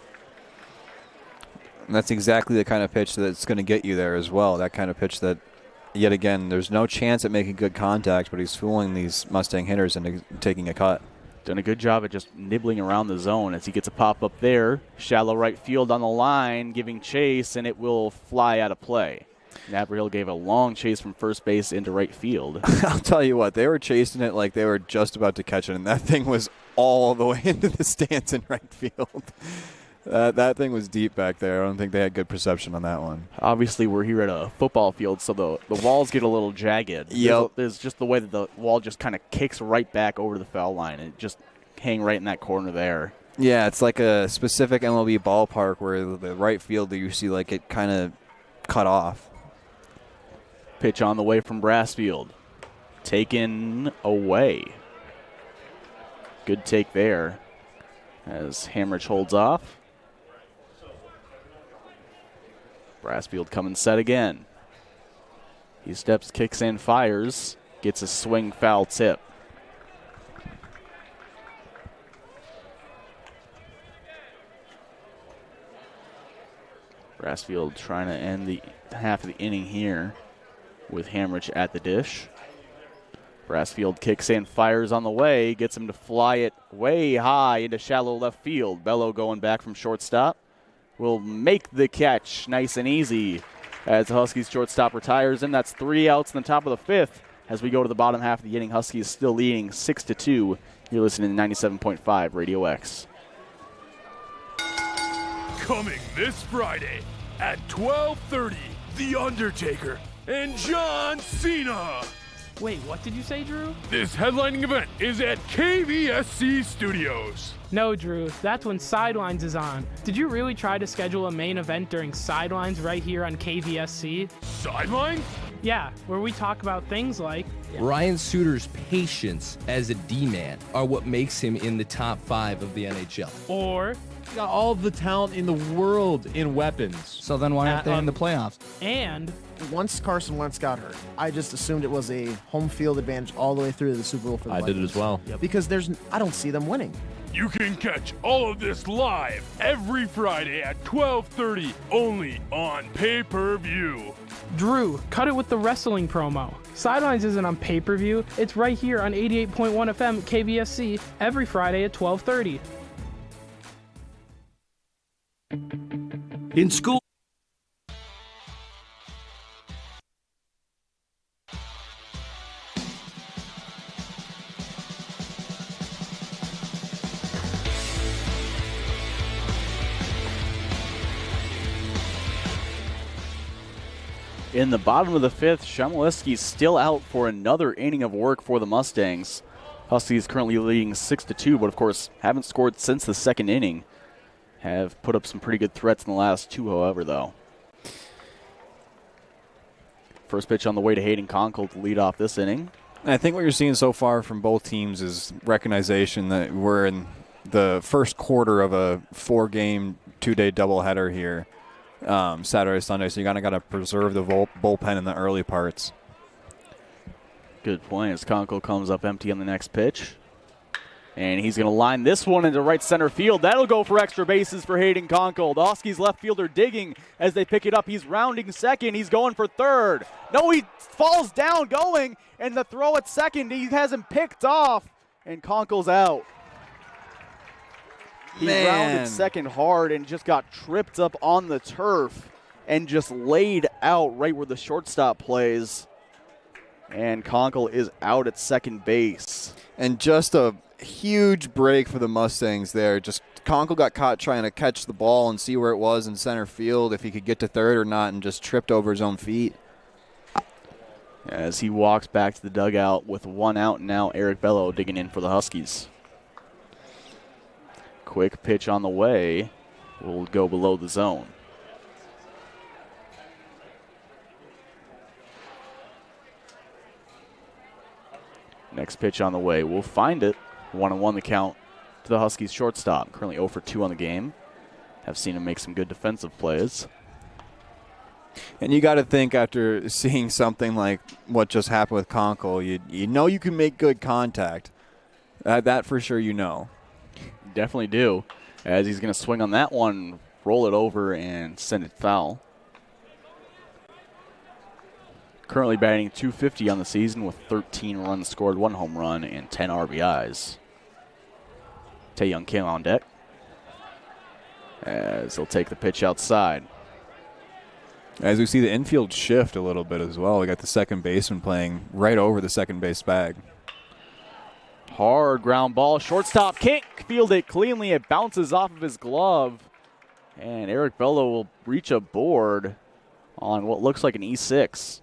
And that's exactly the kind of pitch that's going to get you there as well. That kind of pitch that, yet again, there's no chance at making good contact, but he's fooling these Mustang hitters into taking a cut. Done a good job at just nibbling around the zone as he gets a pop up there. Shallow right field on the line, giving chase, and it will fly out of play. Navarrete gave a long chase from first base into right field. I'll tell you what, they were chasing it like they were just about to catch it, and that thing was all the way into the stands in right field. That thing was deep back there. I don't think they had good perception on that one. Obviously, we're here at a football field, so the walls get a little jagged. Yep. There's just the way that the wall just kind of kicks right back over the foul line. It just hang right in that corner there. Yeah, it's like a specific MLB ballpark where the right field you see like it kind of cut off. Pitch on the way from Brassfield. Taken away. Good take there as Hamrich holds off. Brassfield coming set again. He steps, kicks in, fires, gets a swing foul tip. Brassfield trying to end the half of the inning here with Hamrich at the dish. Brassfield kicks in, fires on the way, gets him to fly it way high into shallow left field. Bello going back from shortstop will make the catch nice and easy as the Huskies shortstop retires, and that's 3 outs in the top of the 5th. As we go to the bottom half of the inning, Huskies still leading 6-2. You're listening to 97.5 Radio X. Coming this Friday at 12:30, The Undertaker and John Cena. Wait, what did you say, Drew? This headlining event is at KVSC Studios. No, Drew, that's when Sidelines is on. Did you really try to schedule a main event during Sidelines right here on KVSC? Sideline? Yeah, where we talk about things like... Ryan Suter's patience as a D-man are what makes him in the top 5 of the NHL. Or... got all the talent in the world in weapons. So then why aren't they in the playoffs? And... once Carson Wentz got hurt, I just assumed it was a home field advantage all the way through to the Super Bowl for the Vikings. I did it as well. Yep. Because I don't see them winning. You can catch all of this live every Friday at 12:30, only on pay-per-view. Drew, cut it with the wrestling promo. Sidelines isn't on pay-per-view. It's right here on 88.1 FM KVSC every Friday at 12:30. In school. In the bottom of the 5th, Shemaleski's still out for another inning of work for the Mustangs. Huskies currently leading 6-2, but of course haven't scored since the 2nd inning. Have put up some pretty good threats in the last 2, however, though. First pitch on the way to Hayden Conkle to lead off this inning. And I think what you're seeing so far from both teams is recognition that we're in the first quarter of a 4-game, 2-day doubleheader here. Saturday, Sunday, so you kind of got to preserve the bullpen in the early parts. Good point as Conkle comes up empty on the next pitch. And he's going to line this one into right center field. That'll go for extra bases for Hayden Conkle. The Huskies left fielder digging as they pick it up. He's rounding second. He's going for third. No, he falls down going, and the throw at second, he has him picked off, and Conkle's out. He rounded second hard and just got tripped up on the turf and just laid out right where the shortstop plays. And Conkle is out at second base. And just a huge break for the Mustangs there. Just Conkle got caught trying to catch the ball and see where it was in center field, if he could get to third or not, and just tripped over his own feet. As he walks back to the dugout with 1 out, and now Eric Bello digging in for the Huskies. Quick pitch on the way will go below the zone. Next pitch on the way. We'll find it. 1-1 the count to the Huskies shortstop. Currently 0 for 2 on the game. Have seen him make some good defensive plays. And you got to think, after seeing something like what just happened with Conkle, you know you can make good contact. That for sure you know. Definitely do. As he's going to swing on that one, roll it over, and send it foul. Currently batting .250 on the season with 13 runs scored, 1 home run, and 10 RBIs. Tae-Young Kim on deck as he'll take the pitch outside. As we see the infield shift a little bit as well, we got the second baseman playing right over the second base bag. Hard ground ball. Shortstop can't field it cleanly. It bounces off of his glove. And Eric Bello will reach a board on what looks like an E6.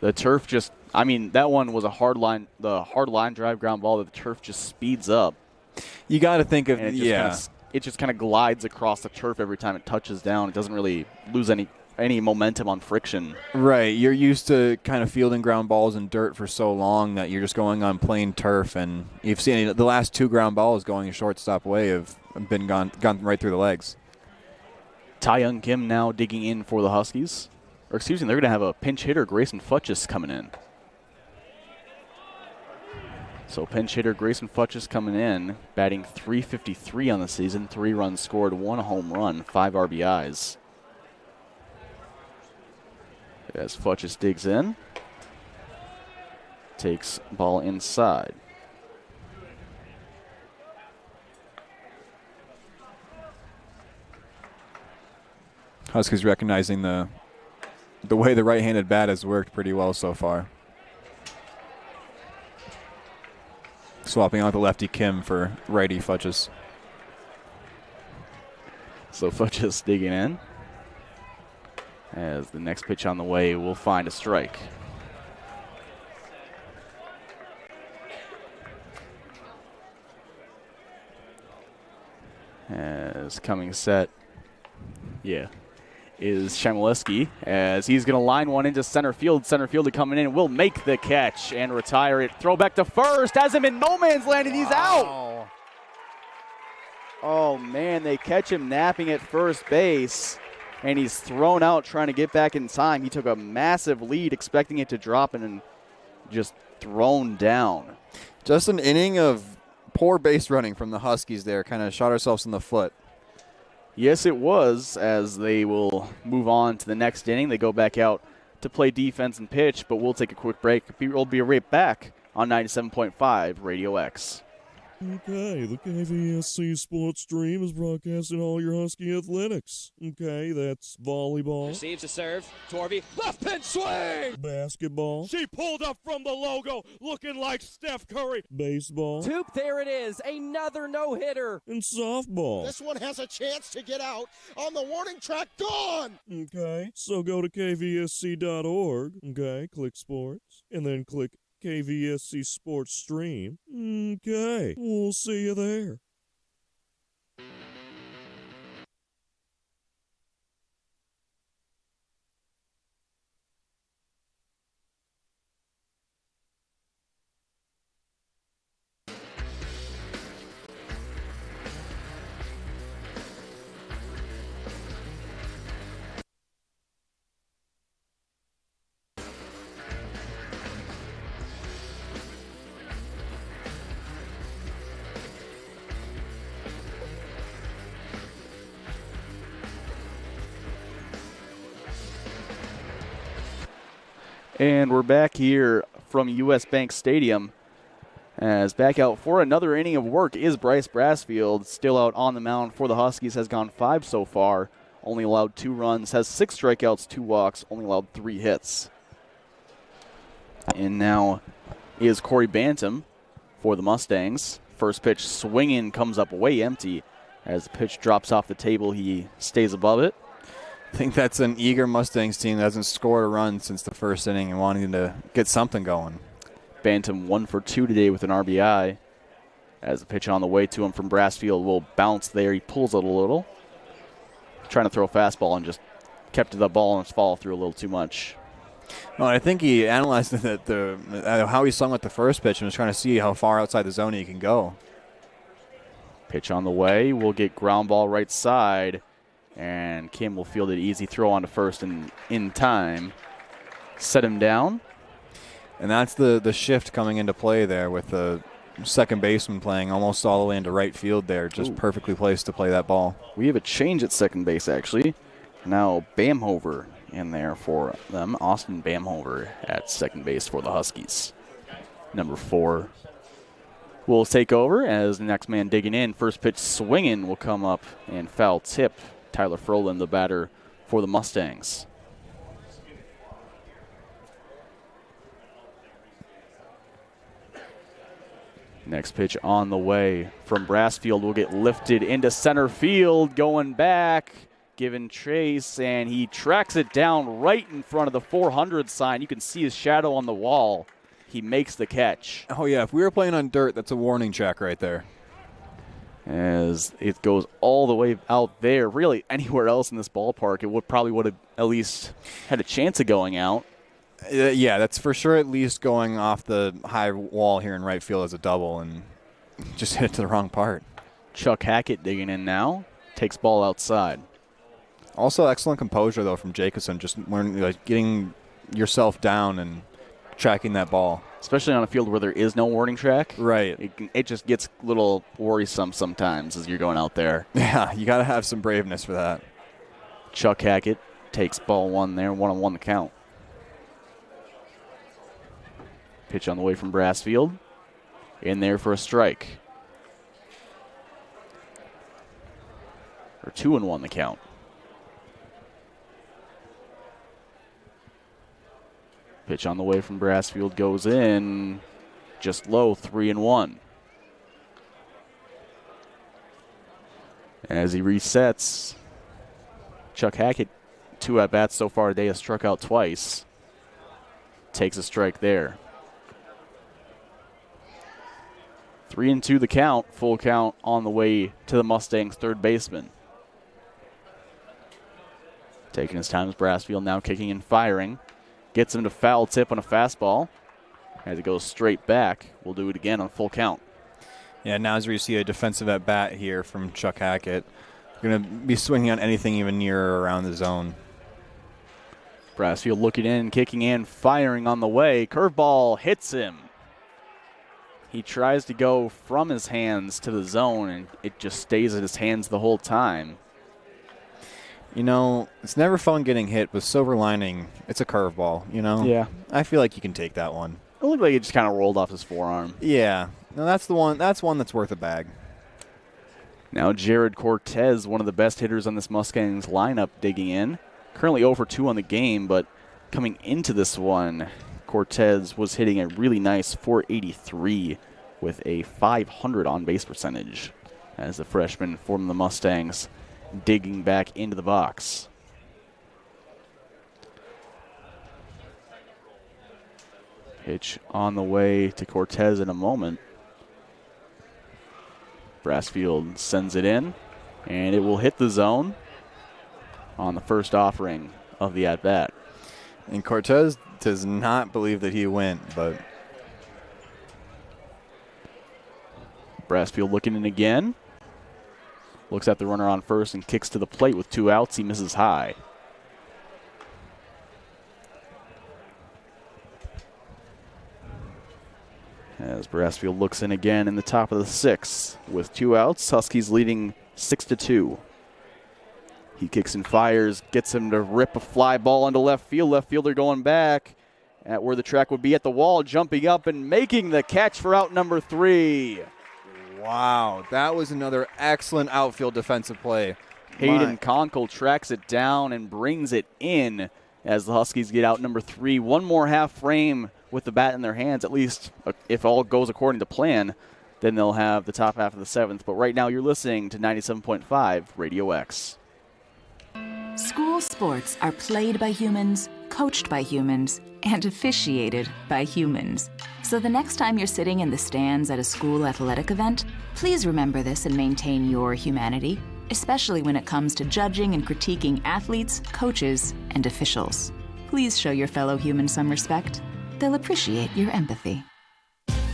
The turf just, I mean, that one was a hard line drive ground ball that the turf just speeds up. You got to think of, it just kind of glides across the turf every time it touches down. It doesn't really lose any momentum on friction. Right. You're used to kind of fielding ground balls in dirt for so long that you're just going on plain turf. And you've seen the last 2 ground balls going a shortstop way have been gone right through the legs. Tae-Young Kim now digging in for the Huskies. Or excuse me, they're going to have a pinch hitter, Grayson Futchis, coming in. So pinch hitter Grayson Futchis coming in, batting .353 on the season, 3 runs scored, 1 home run, 5 RBIs. As Futchis digs in, takes ball inside. Huskies recognizing the way the right-handed bat has worked pretty well so far. Swapping out the lefty Kim for righty Futchis. So Futchis digging in. As the next pitch on the way will find a strike. As coming set, is Shamileski, as he's going to line one into center field. Center fielder coming in will make the catch and retire it. Throw back to first. Has him in no man's land, and he's out. Oh, man, they catch him napping at first base, and he's thrown out trying to get back in time. He took a massive lead, expecting it to drop, and then just thrown down. Just an inning of poor base running from the Huskies there. Kind of shot ourselves in the foot. Yes, it was, as they will move on to the next inning. They go back out to play defense and pitch, but we'll take a quick break. We'll be right back on 97.5 Radio X. Okay, the KVSC Sports Stream is broadcasting all your Husky athletics. Okay, that's volleyball. Receives a serve. Torvey, left pin swing! Basketball. She pulled up from the logo looking like Steph Curry. Baseball. Toop, there it is. Another no-hitter. And softball. This one has a chance to get out on the warning track. Gone! Okay, so go to kvsc.org. Okay, click sports, and then click KVSC Sports Stream. Okay, we'll see you there. And we're back here from U.S. Bank Stadium. As back out for another inning of work is Bryce Brassfield. Still out on the mound for the Huskies. Has gone 5 so far. Only allowed 2 runs. Has 6 strikeouts, 2 walks. Only allowed 3 hits. And now is Corey Bantam for the Mustangs. First pitch swinging comes up way empty. As the pitch drops off the table, he stays above it. I think that's an eager Mustangs team that hasn't scored a run since the first inning and wanting to get something going. Bantam 1 for 2 today with an RBI. As the pitch on the way to him from Brassfield will bounce there. He pulls it a little. Trying to throw a fastball and just kept the ball on his follow through a little too much. Well, I think he analyzed how he swung with the first pitch and was trying to see how far outside the zone he can go. Pitch on the way. We'll get ground ball right side. And Kim will field it easy. Throw on to first and in time. Set him down. And that's the shift coming into play there with the second baseman playing almost all the way into right field there. Just perfectly placed to play that ball. We have a change at second base, actually. Now Bamhover in there for them. Austin Bamhover at second base for the Huskies. Number 4. will take over as the next man digging in. First pitch swinging will come up and foul tip. Tyler Froland, the batter for the Mustangs. Next pitch on the way from Brassfield will get lifted into center field, going back, giving chase, and he tracks it down right in front of the 400 sign. You can see his shadow on the wall. He makes the catch. Oh, yeah, if we were playing on dirt, that's a warning track right there. As it goes all the way out there, really anywhere else in this ballpark, it probably would have at least had a chance of going out. Yeah, that's for sure at least going off the high wall here in right field as a double and just hit it to the wrong part. Chuck Hackett digging in now. Takes ball outside. Also excellent composure, though, from Jacobson, just getting yourself down and tracking that ball. Especially on a field where there is no warning track. Right. It just gets a little worrisome sometimes as you're going out there. Yeah, you got to have some braveness for that. Chuck Hackett takes ball one there, 1-1 the count. Pitch on the way from Brassfield. In there for a strike. Or 2-1 the count. Pitch on the way from Brassfield goes in. Just low, 3-1. As he resets, Chuck Hackett, 2 at-bats so far today, has struck out twice. Takes a strike there. 3-2 the count, full count on the way to the Mustangs' third baseman. Taking his time as Brassfield now kicking and firing. Gets him to foul tip on a fastball. As it goes straight back, we'll do it again on full count. Yeah, now as we see a defensive at bat here from Chuck Hackett. Going to be swinging on anything even near or around the zone. Brassfield looking in, kicking in, firing on the way. Curveball hits him. He tries to go from his hands to the zone, and it just stays at his hands the whole time. You know, it's never fun getting hit with silver lining. It's a curveball, you know? Yeah. I feel like you can take that one. It looked like it just kind of rolled off his forearm. Yeah. No, that's the one. That's one that's worth a bag. Now Jared Cortez, one of the best hitters on this Mustangs lineup, digging in. Currently 0 for 2 on the game, but coming into this one, Cortez was hitting a really nice .483 with a .500 on-base percentage as the freshman from the Mustangs digging back into the box. Pitch on the way to Cortez in a moment. Brassfield sends it in, and it will hit the zone on the first offering of the at-bat. And Cortez does not believe that he went, but Brassfield looking in again. Looks at the runner on first and kicks to the plate with 2 outs. He misses high. As Brassfield looks in again in the top of the 6th with 2 outs. Huskies leading 6-2. He kicks and fires, gets him to rip a fly ball into left field. Left fielder going back at where the track would be at the wall, jumping up and making the catch for out number 3. Wow, that was another excellent outfield defensive play. Hayden Conkle tracks it down and brings it in as the Huskies get out number 3. One more half frame with the bat in their hands, at least if all goes according to plan, then they'll have the top half of the 7th. But right now you're listening to 97.5 Radio X. School sports are played by humans, coached by humans, and officiated by humans. So the next time you're sitting in the stands at a school athletic event, please remember this and maintain your humanity, especially when it comes to judging and critiquing athletes, coaches, and officials. Please show your fellow humans some respect. They'll appreciate your empathy.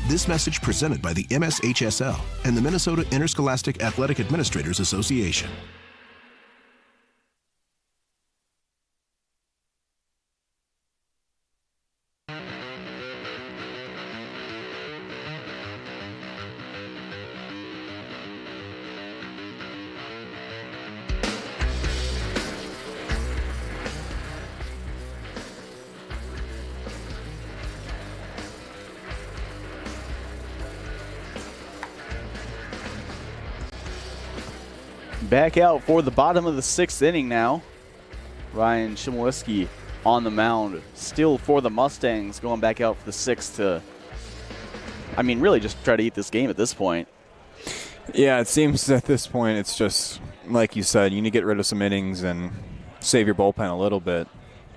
This message presented by the MSHSL and the Minnesota Interscholastic Athletic Administrators Association. Back out for the bottom of the 6th inning now. Ryan Chmielewski on the mound, still for the Mustangs, going back out for the 6th to, really just try to eat this game at this point. Yeah, it seems at this point it's just, like you said, you need to get rid of some innings and save your bullpen a little bit.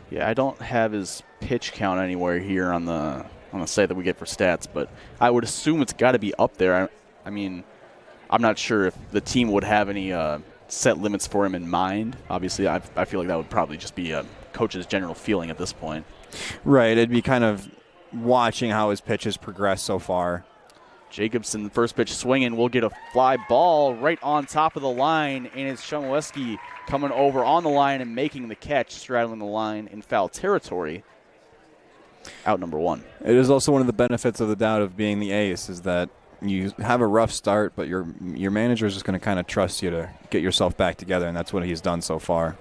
Yeah, I don't have his pitch count anywhere here on the site that we get for stats, but I would assume it's got to be up there. I'm not sure if the team would have any set limits for him in mind. Obviously, I feel like that would probably just be a coach's general feeling at this point. Right, it'd be kind of watching how his pitches progress so far. Jacobson, the first pitch swinging, will get a fly ball right on top of the line, and it's Chmielewski coming over on the line and making the catch, straddling the line in foul territory. Out number 1. It is also one of the benefits of the doubt of being the ace is that you have a rough start, but your manager is just going to kind of trust you to get yourself back together, and that's what he's done so far.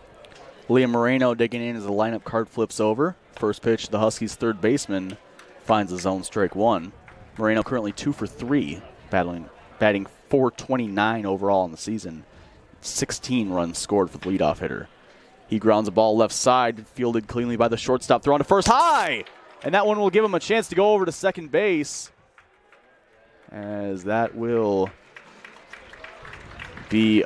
Liam Moreno digging in as the lineup card flips over. First pitch, the Huskies' third baseman finds the zone, strike 1. Moreno currently 2 for 3, batting .429 overall in the season. 16 runs scored for the leadoff hitter. He grounds a ball left side, fielded cleanly by the shortstop, thrown to first high, and that one will give him a chance to go over to second base, as that will be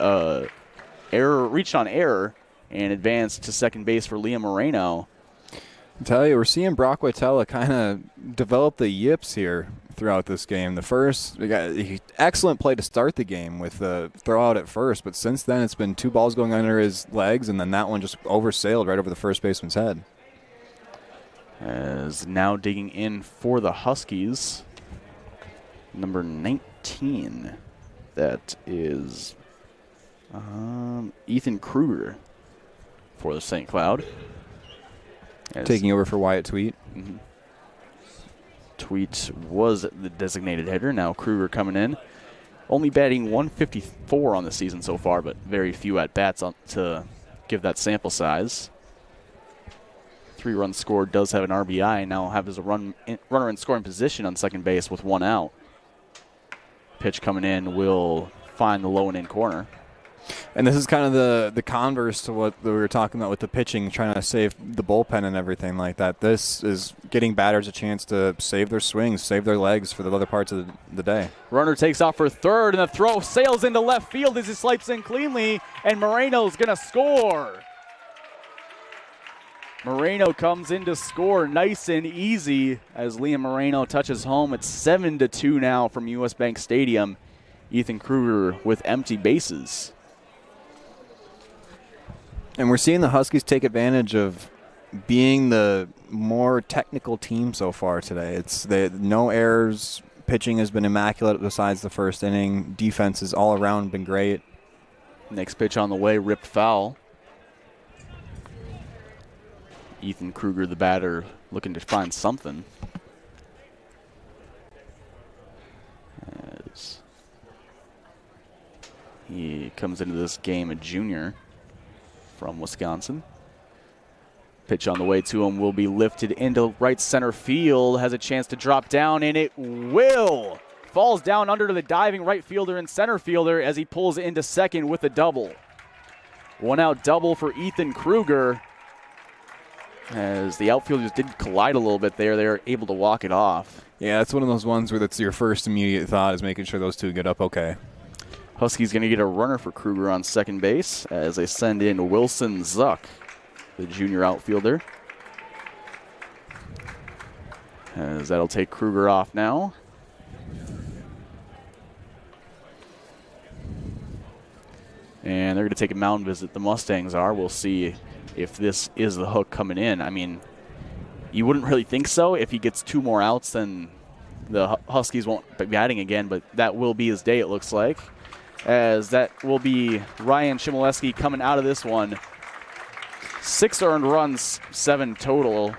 reached on error and advanced to second base for Liam Moreno. I tell you, we're seeing Brock Waitella kind of develop the yips here throughout this game. The first, we got excellent play to start the game with the throw out at first, but since then it's been 2 balls going under his legs, and then that one just oversailed right over the first baseman's head. As now digging in for the Huskies, number 19. That is Ethan Kruger for the St. Cloud. Taking over for Wyatt Tweet. Mm-hmm. Tweet was the designated hitter. Now Kruger coming in. Only batting .154 on the season so far, but very few at-bats to give that sample size. 3 runs scored, does have an RBI. Now have as a runner in scoring position on second base with 1 out. Pitch coming in will find the low and in corner. And this is kind of the converse to what we were talking about with the pitching, trying to save the bullpen and everything like that. This is getting batters a chance to save their swings, save their legs for the other parts of the day. Runner takes off for third, and the throw sails into left field as he swipes in cleanly, and Moreno's going to score. Moreno comes in to score nice and easy as Liam Moreno touches home. It's 7-2 now from U.S. Bank Stadium. Ethan Kruger with empty bases. And we're seeing the Huskies take advantage of being the more technical team so far today. No errors. Pitching has been immaculate besides the first inning. Defense has all around been great. Next pitch on the way, ripped foul. Ethan Kruger, the batter, looking to find something. As he comes into this game a junior from Wisconsin. Pitch on the way to him will be lifted into right center field. Has a chance to drop down, and it will. Falls down under to the diving right fielder and center fielder as he pulls into second with a double. 1-out double for Ethan Kruger. As the outfielders did collide a little bit there, they're able to walk it off. Yeah, that's one of those ones where that's your first immediate thought is making sure those two get up okay. Huskies going to get a runner for Kruger on second base as they send in Wilson Zuck, the junior outfielder. As that'll take Kruger off now. And they're going to take a mound visit. The Mustangs are. We'll see if this is the hook coming in. I mean, you wouldn't really think so. If he gets 2 more outs, then the Huskies won't be batting again, but that will be his day, it looks like. As that will be Ryan Chmielewski coming out of this one. 6 earned runs, 7 total.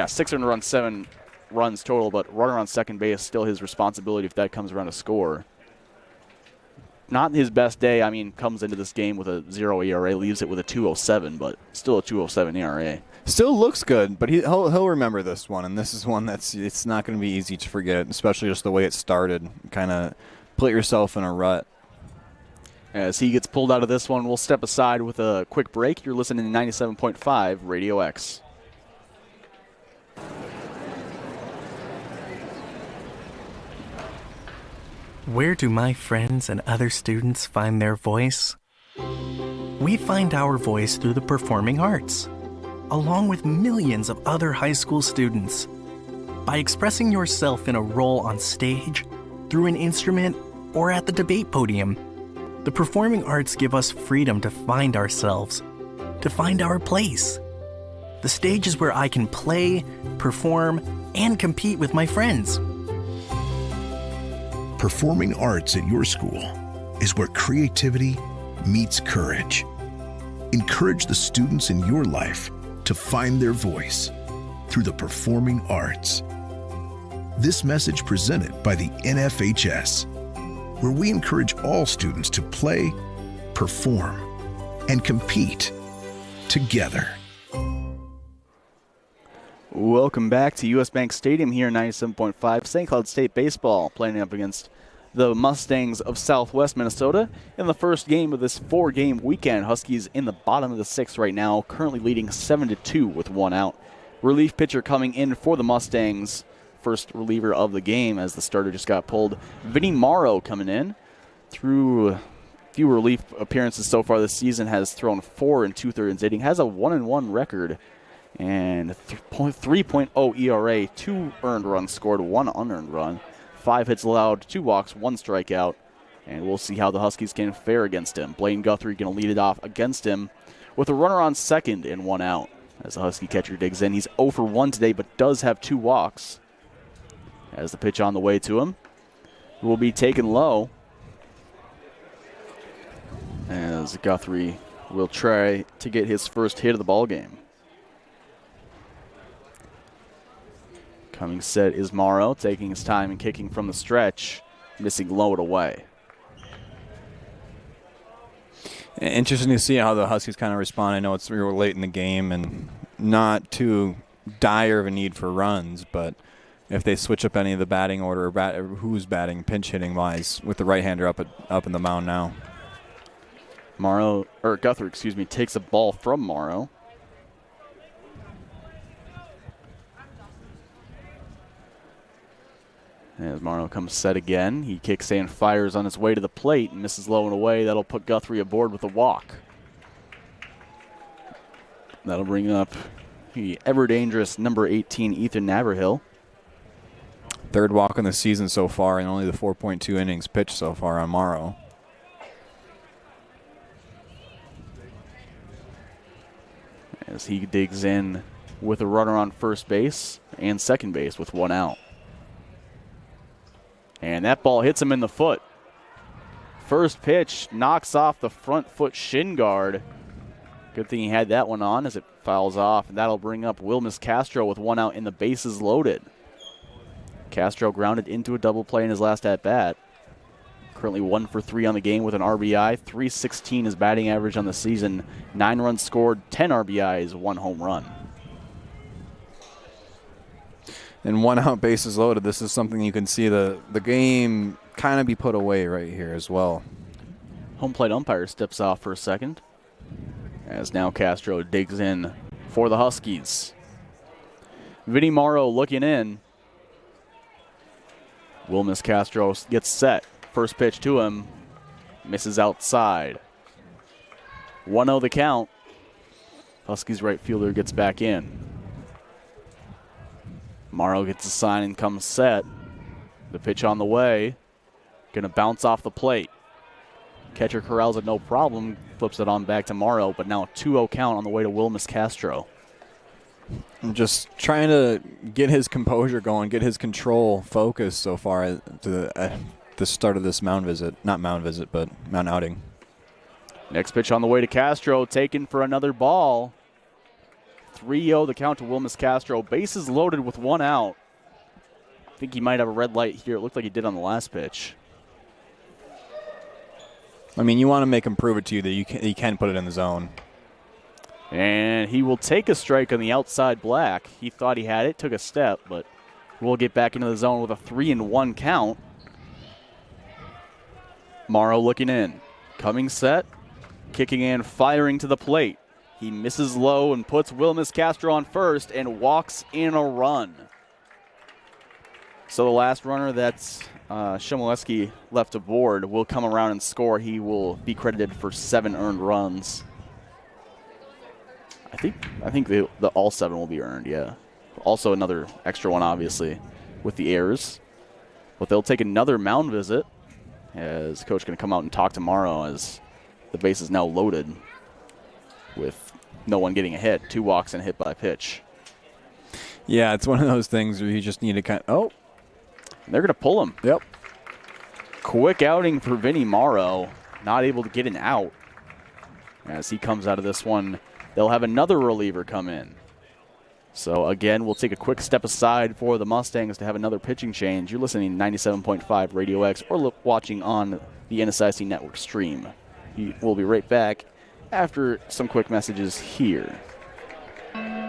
6 earned runs, 7 runs total, but runner on second base still his responsibility if that comes around to score. Not his best day. I mean, comes into this game with a 0 ERA, leaves it with a 2.07, but still a 2.07 ERA. Still looks good, but he'll remember this one, and this is one it's not going to be easy to forget, especially just the way it started. Kind of put yourself in a rut. As he gets pulled out of this one, we'll step aside with a quick break. You're listening to 97.5 Radio X. Where do my friends and other students find their voice? We find our voice through the performing arts, along with millions of other high school students. By expressing yourself in a role on stage, through an instrument, or at the debate podium, the performing arts give us freedom to find ourselves, to find our place. The stage is where I can play, perform, and compete with my friends. Performing arts at your school is where creativity meets courage. Encourage the students in your life to find their voice through the performing arts. This message presented by the NFHS, where we encourage all students to play, perform, and compete together. Welcome back to U.S. Bank Stadium here in 97.5 St. Cloud State Baseball, playing up against the Mustangs of Southwest Minnesota in the first game of this 4-game weekend. Huskies in the bottom of the 6th right now, currently leading 7-2 with 1 out. Relief pitcher coming in for the Mustangs, first reliever of the game as the starter just got pulled. Vinny Morrow coming in. Through a few relief appearances so far this season, has thrown 4 2/3 inning, has a 1-1 record, and 3.0 ERA, 2 earned runs scored, 1 unearned run, 5 hits allowed, 2 walks, 1 strikeout, and we'll see how the Huskies can fare against him. Blaine Guthrie going to lead it off against him with a runner on second and 1 out. As the Husky catcher digs in, he's 0 for 1 today, but does have 2 walks. As the pitch on the way to him will be taken low, as Guthrie will try to get his first hit of the ball game. Coming set is Morrow, taking his time and kicking from the stretch, missing low and away. Interesting to see how the Huskies kind of respond. I know we were late in the game and not too dire of a need for runs, but if they switch up any of the batting order or who's batting pinch hitting wise with the right-hander up in the mound now. Guthrie, takes a ball from Morrow. As Morrow comes set again, he kicks and fires on his way to the plate and misses low and away. That'll put Guthrie aboard with a walk. That'll bring up the ever-dangerous number 18, Ethan Naverhill. 3rd walk in the season so far, and only the 4.2 innings pitched so far on Morrow. As he digs in with a runner on first base and second base with 1 out. And that ball hits him in the foot. First pitch knocks off the front foot shin guard. Good thing he had that one on as it fouls off, and that'll bring up Wilmus Castro with 1 out and the bases loaded. Castro grounded into a double play in his last at-bat. Currently 1 for 3 on the game with an RBI. .316 is batting average on the season. 9 runs scored, 10 RBIs, 1 home run. And 1 out, bases loaded. This is something you can see the game kind of be put away right here as well. Home plate umpire steps off for a second, as now Castro digs in for the Huskies. Vinny Morrow looking in. Wilmus Castro gets set. First pitch to him, misses outside. 1-0 the count. Huskies right fielder gets back in. Morrow gets a sign and comes set. The pitch on the way. Going to bounce off the plate. Catcher corrals it no problem. Flips it on back to Morrow, but now a 2-0 count on the way to Wilmus Castro. I'm just trying to get his composure going, get his control focus so far at the start of this mound visit. Not mound visit, but mound outing. Next pitch on the way to Castro, taken for another ball. 3-0 the count to Wilmus Castro. Bases loaded with 1 out. I think he might have a red light here. It looked like he did on the last pitch. I mean, you want to make him prove it to you that you can put it in the zone. And he will take a strike on the outside black. He thought he had it, took a step, but we'll get back into the zone with a 3-1 count. Morrow looking in. Coming set, kicking and firing to the plate. He misses low and puts Wilmus Castro on first and walks in a run. So the last runner that's Shimoleski left aboard will come around and score. He will be credited for 7 earned runs. I think the all 7 will be earned, yeah. Also another extra one, obviously, with the errors. But they'll take another mound visit as coach going to come out and talk tomorrow as the base is now loaded with no one getting a hit, 2 walks and a hit by pitch. Yeah, it's one of those things where you just need to they're going to pull him. Yep. Quick outing for Vinny Morrow, not able to get an out. As he comes out of this one, they'll have another reliever come in. So again, we'll take a quick step aside for the Mustangs to have another pitching change. You're listening to 97.5 Radio X or watching on the NSIC Network stream. We'll be right back after some quick messages here.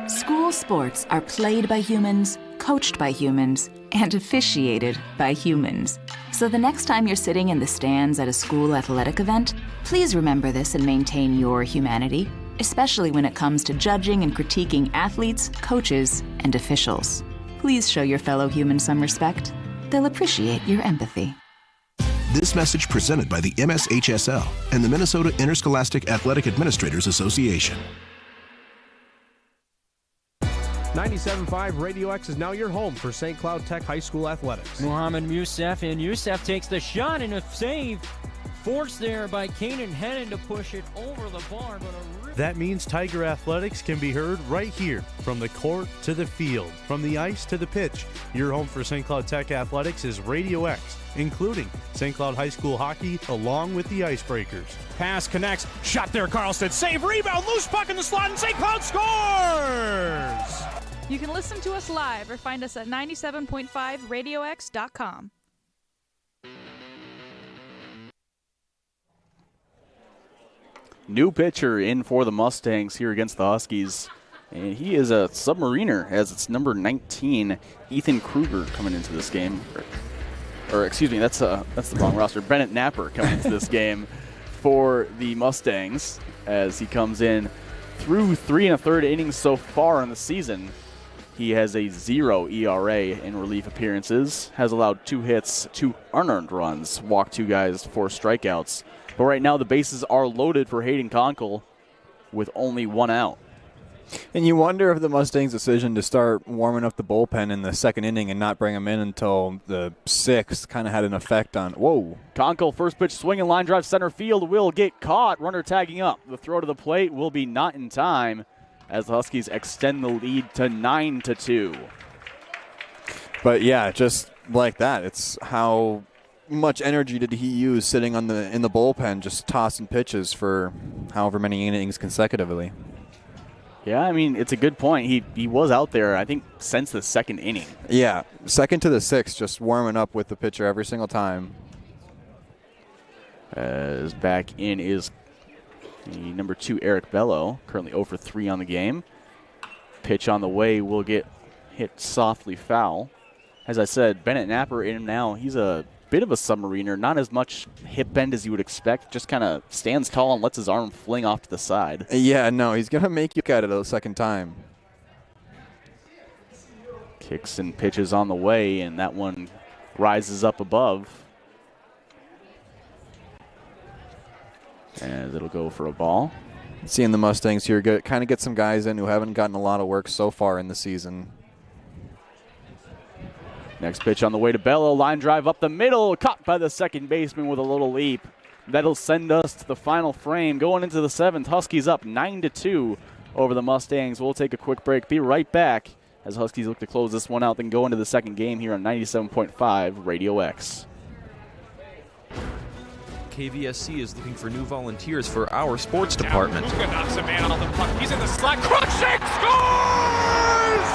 School sports are played by humans, coached by humans, and officiated by humans. So the next time you're sitting in the stands at a school athletic event, please remember this and maintain your humanity, especially when it comes to judging and critiquing athletes, coaches, and officials. Please show your fellow humans some respect. They'll appreciate your empathy. This message presented by the MSHSL and the Minnesota Interscholastic Athletic Administrators Association. 97.5 Radio X is now your home for St. Cloud Tech High School athletics. Muhammad Youssef, and Youssef takes the shot and a save. Forced there by Kanan Hennon to push it over the bar. That means Tiger Athletics can be heard right here, from the court to the field, from the ice to the pitch. Your home for St. Cloud Tech Athletics is Radio X, including St. Cloud High School hockey, along with the Icebreakers. Pass connects, shot there, Carlstead, save, rebound, loose puck in the slot, and St. Cloud scores! You can listen to us live or find us at 97.5radiox.com. New pitcher in for the Mustangs here against the Huskies. And he is a submariner, as it's number 19, Ethan Kruger, coming into this game. Or excuse me, that's the wrong roster. Bennett Napper coming into this game for the Mustangs as he comes in through 3 1/3 innings so far in the season. He has a 0 ERA in relief appearances, has allowed 2 hits, 2 unearned runs, walked 2 guys, 4 strikeouts. But right now the bases are loaded for Hayden Conkle with only 1 out. And you wonder if the Mustangs' decision to start warming up the bullpen in the second inning and not bring him in until the 6th kind of had an effect on, whoa. Conkle, first pitch swing and line drive center field will get caught. Runner tagging up. The throw to the plate will be not in time as the Huskies extend the lead to 9-2. But yeah, just like that, it's how much energy did he use sitting in the bullpen just tossing pitches for however many innings consecutively. Yeah, I mean, it's a good point. He was out there, I think, since the 2nd inning. Yeah, 2nd to the 6th, just warming up with the pitcher every single time. As back in is the number 2, Eric Bello, currently 0 for 3 on the game. Pitch on the way will get hit softly foul. As I said, Bennett Napper in now, he's a bit of a submariner, not as much hip bend as you would expect, just kind of stands tall and lets his arm fling off to the side. Yeah, no, he's going to make you look at it a second time. Kicks and pitches on the way, and that one rises up above. And it'll go for a ball. Seeing the Mustangs here kind of get some guys in who haven't gotten a lot of work so far in the season. Next pitch on the way to Bello. Line drive up the middle. Caught by the second baseman with a little leap. That'll send us to the final frame. Going into the 7th, Huskies up 9-2 over the Mustangs. We'll take a quick break. Be right back as Huskies look to close this one out, then go into the second game here on 97.5 Radio X. KVSC is looking for new volunteers for our sports department. Luka knocks a man off the puck. He's in the slot. Crushing scores!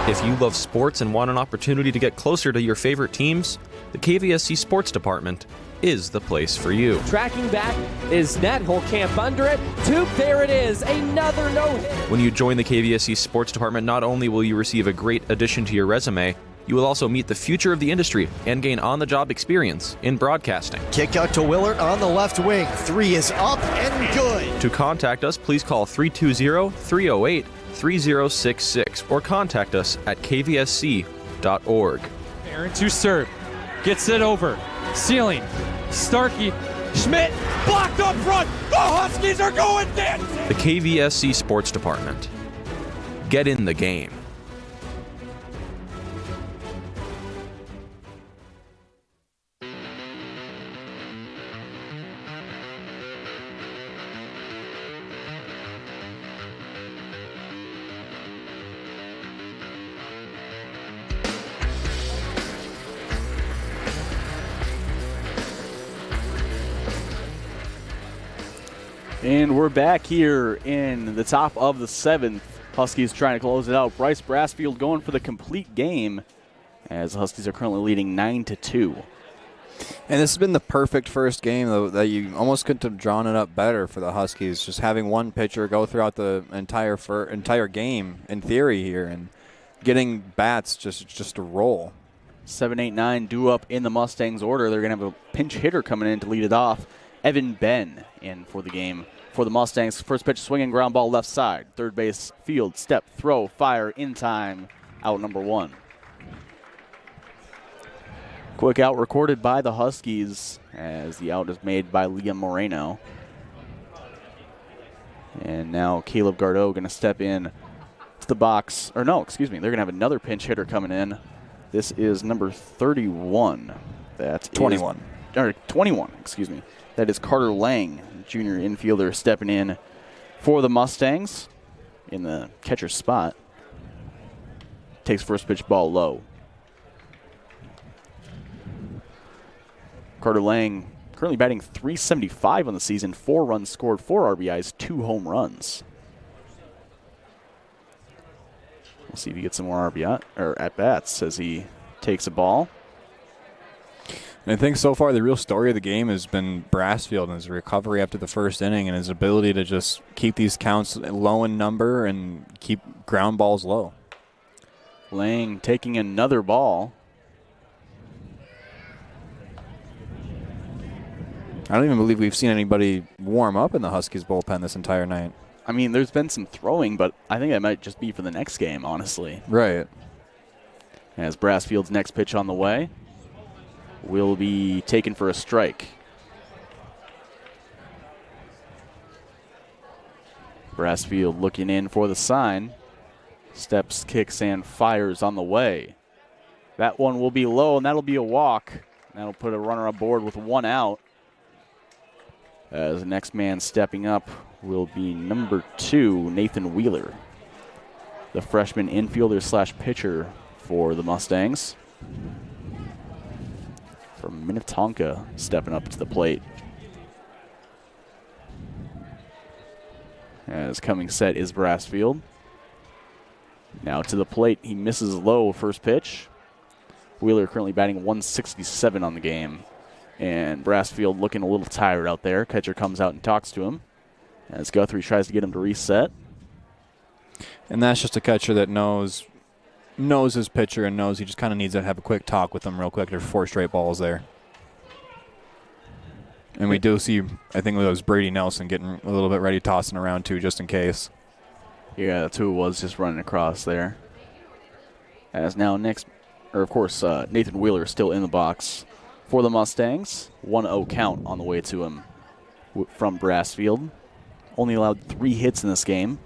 If you love sports and want an opportunity to get closer to your favorite teams, the KVSC Sports Department is the place for you. Tracking back is net. Hole camp under it. Toop, there it is. Another no-hit. When you join the KVSC Sports Department, not only will you receive a great addition to your resume, You will also meet the future of the industry and gain on-the-job experience in broadcasting. Kick out to Willard on the left wing. Three is up and good. To contact us, please call 320-308-3066 or contact us at kvsc.org. Aaron to serve. Gets it over. Ceiling. Starkey. Schmidt. Blocked up front. The Huskies are going dancing. The KVSC Sports Department. Get in the game. And we're back here in the top of the 7th. Huskies trying to close it out. Bryce Brassfield going for the complete game as the Huskies are currently leading 9-2. And this has been the perfect first game, though, that you almost couldn't have drawn it up better for the Huskies. Just having one pitcher go throughout the entire game, in theory, here, and getting bats just to roll. 7, 8, 9 due up in the Mustangs order. They're going to have a pinch hitter coming in to lead it off. Evan Ben in for the game for the Mustangs. First pitch, swinging ground ball left side. Third base, field, step, throw, fire, in time. Out number 1. Quick out recorded by the Huskies as the out is made by Liam Moreno. And now Caleb Gardeau going to step in to the box. Or no, excuse me. They're going to have another pinch hitter coming in. This is number 31. That's 21. 21, excuse me. That is Carter Lang, junior infielder, stepping in for the Mustangs in the catcher's spot. Takes first pitch, ball low. Carter Lang currently batting .375 on the season, 4 runs scored, 4 RBIs, 2 home runs. We'll see if he gets some more RBI or at bats as he takes a ball. And I think so far the real story of the game has been Brassfield and his recovery after the first inning and his ability to just keep these counts low in number and keep ground balls low. Lang taking another ball. I don't even believe we've seen anybody warm up in the Huskies bullpen this entire night. I mean, there's been some throwing, but I think that might just be for the next game, honestly. Right. As Brassfield's next pitch on the way will be taken for a strike. Brassfield looking in for the sign. Steps, kicks, and fires on the way. That one will be low, and that'll be a walk. That'll put a runner aboard with 1 out. As the next man stepping up will be number 2, Nathan Wheeler, the freshman infielder / pitcher for the Mustangs. From Minnetonka, stepping up to the plate. As coming set is Brassfield. Now to the plate, he misses low first pitch. Wheeler currently batting .167 on the game. And Brassfield looking a little tired out there. Catcher comes out and talks to him as Guthrie tries to get him to reset. And that's just a catcher that knows his pitcher and knows he just kind of needs to have a quick talk with him real quick. There's 4 straight balls there. And we do see, I think it was Brady Nelson getting a little bit ready, tossing around too, just in case. Yeah, that's who it was, just running across there. As now of course, Nathan Wheeler is still in the box for the Mustangs. 1-0 count on the way to him from Brassfield. Only allowed 3 hits in this game.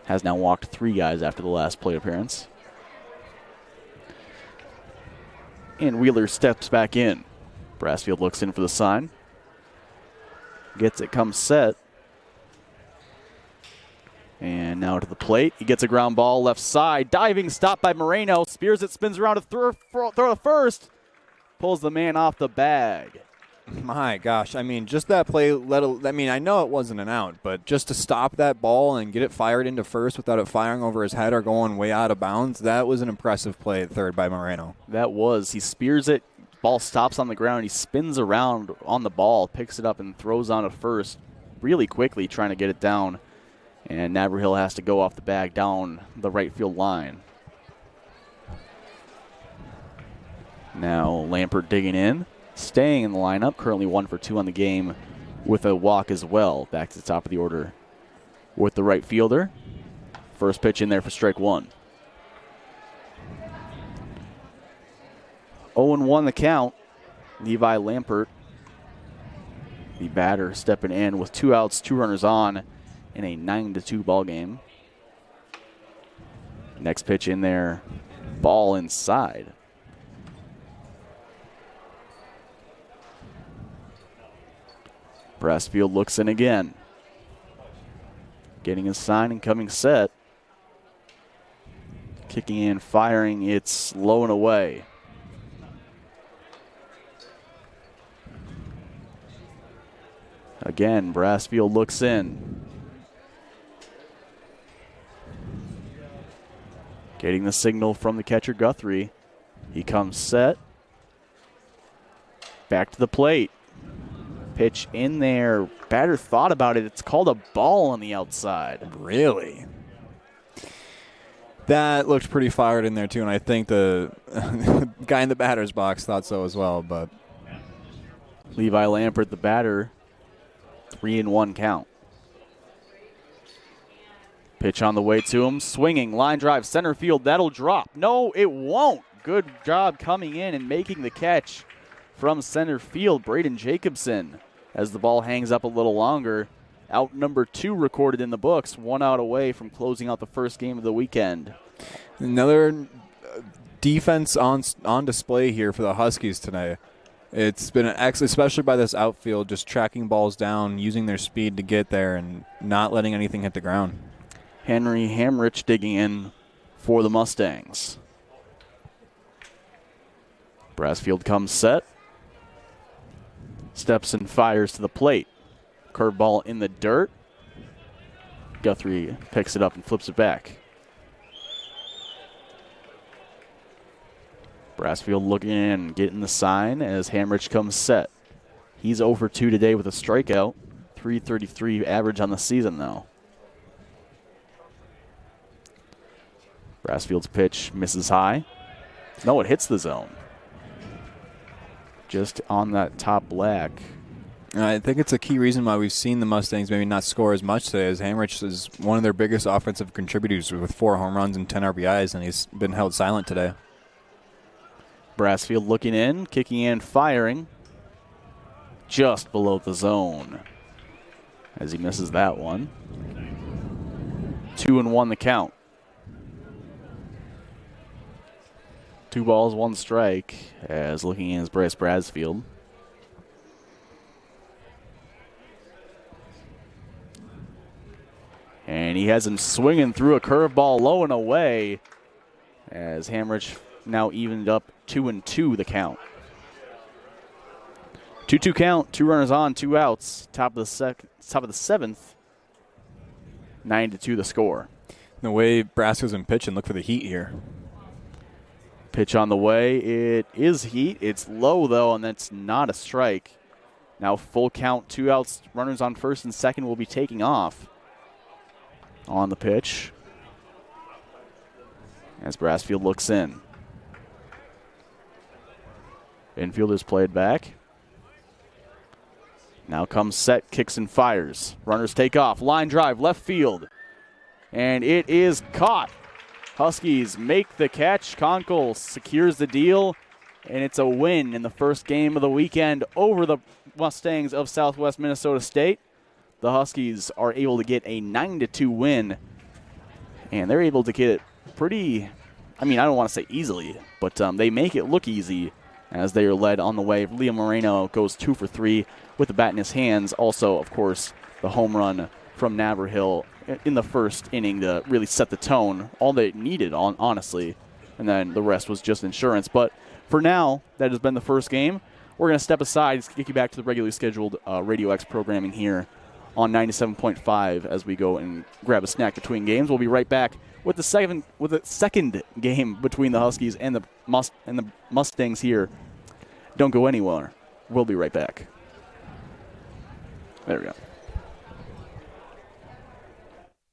Has now walked 3 guys after the last plate appearance. And Wheeler steps back in. Brassfield looks in for the sign. Gets it, comes set. And now to the plate. He gets a ground ball left side. Diving stop by Moreno. Spears it, spins around to throw to first. Pulls the man off the bag. My gosh, I mean, just that play, I know it wasn't an out, but just to stop that ball and get it fired into first without it firing over his head or going way out of bounds, that was an impressive play at third by Moreno. That was. He spears it, ball stops on the ground, he spins around on the ball, picks it up and throws on to first really quickly, trying to get it down. And Navarhill has to go off the bag down the right field line. Now Lampert digging in, staying in the lineup, currently 1 for 2 on the game with a walk as well. Back to the top of the order with the right fielder. First pitch in there for strike one. 0-1 the count. Levi Lampert, the batter, stepping in with 2 outs, 2 runners on in a 9-2 ball game. Next pitch in there, ball inside. Brassfield looks in again. Getting his sign and coming set. Kicking in, firing, it's low and away. Again, Brassfield looks in. Getting the signal from the catcher Guthrie. He comes set. Back to the plate. Pitch in there. Batter thought about it. It's called a ball on the outside. Really? That looked pretty fired in there, too, and I think the guy in the batter's box thought so as well. But Levi Lampert, the batter, 3-1 count. Pitch on the way to him. Swinging, line drive, center field. That'll drop. No, it won't. Good job coming in and making the catch from center field, Braden Jacobson, as the ball hangs up a little longer. Out number 2 recorded in the books, 1 out away from closing out the first game of the weekend. Another defense on display here for the Huskies tonight. It's been an excellent, especially by this outfield, just tracking balls down, using their speed to get there, and not letting anything hit the ground. Henry Hamrich digging in for the Mustangs. Brassfield comes set. Steps and fires to the plate. Curveball in the dirt. Guthrie picks it up and flips it back. Brassfield looking in, getting the sign as Hamrich comes set. He's 0 for 2 today with a strikeout. .333 average on the season, though. Brassfield's pitch misses high. No, it hits the zone. Just on that top black. I think it's a key reason why we've seen the Mustangs maybe not score as much today, as Hamrich is one of their biggest offensive contributors with 4 home runs and 10 RBIs, and he's been held silent today. Brassfield looking in, kicking in, firing. Just below the zone as he misses that one. 2-1 the count. 2 balls, 1 strike as looking in is Bryce Brassfield. And he has him swinging through a curveball low and away as Hamrich now evened up 2-2 the count. 2-2 count, 2 runners on, 2 outs. Top of the 7th. 9-2 the score. The way Brassfield's been pitching, look for the heat here. Pitch on the way. It is heat. It's low, though, and that's not a strike. Now full count, 2 outs. Runners on first and second will be taking off on the pitch as Brassfield looks in. Infielders played back. Now comes set, kicks and fires. Runners take off. Line drive, left field. And it is caught. Huskies make the catch. Conkle secures the deal. And it's a win in the first game of the weekend over the Mustangs of Southwest Minnesota State. The Huskies are able to get a 9-2 win. And they're able to get it pretty, I don't want to say easily, but they make it look easy as they are led on the way. Liam Moreno goes 2 for 3 with the bat in his hands. Also, of course, the home run from Navarhill in the first inning to really set the tone. All they needed, honestly. And then the rest was just insurance. But for now, that has been the first game. We're going to step aside to get you back to the regularly scheduled Radio X programming here on 97.5 as we go and grab a snack between games. We'll be right back with the second game between the Huskies and the Mustangs here. Don't go anywhere. We'll be right back. There we go.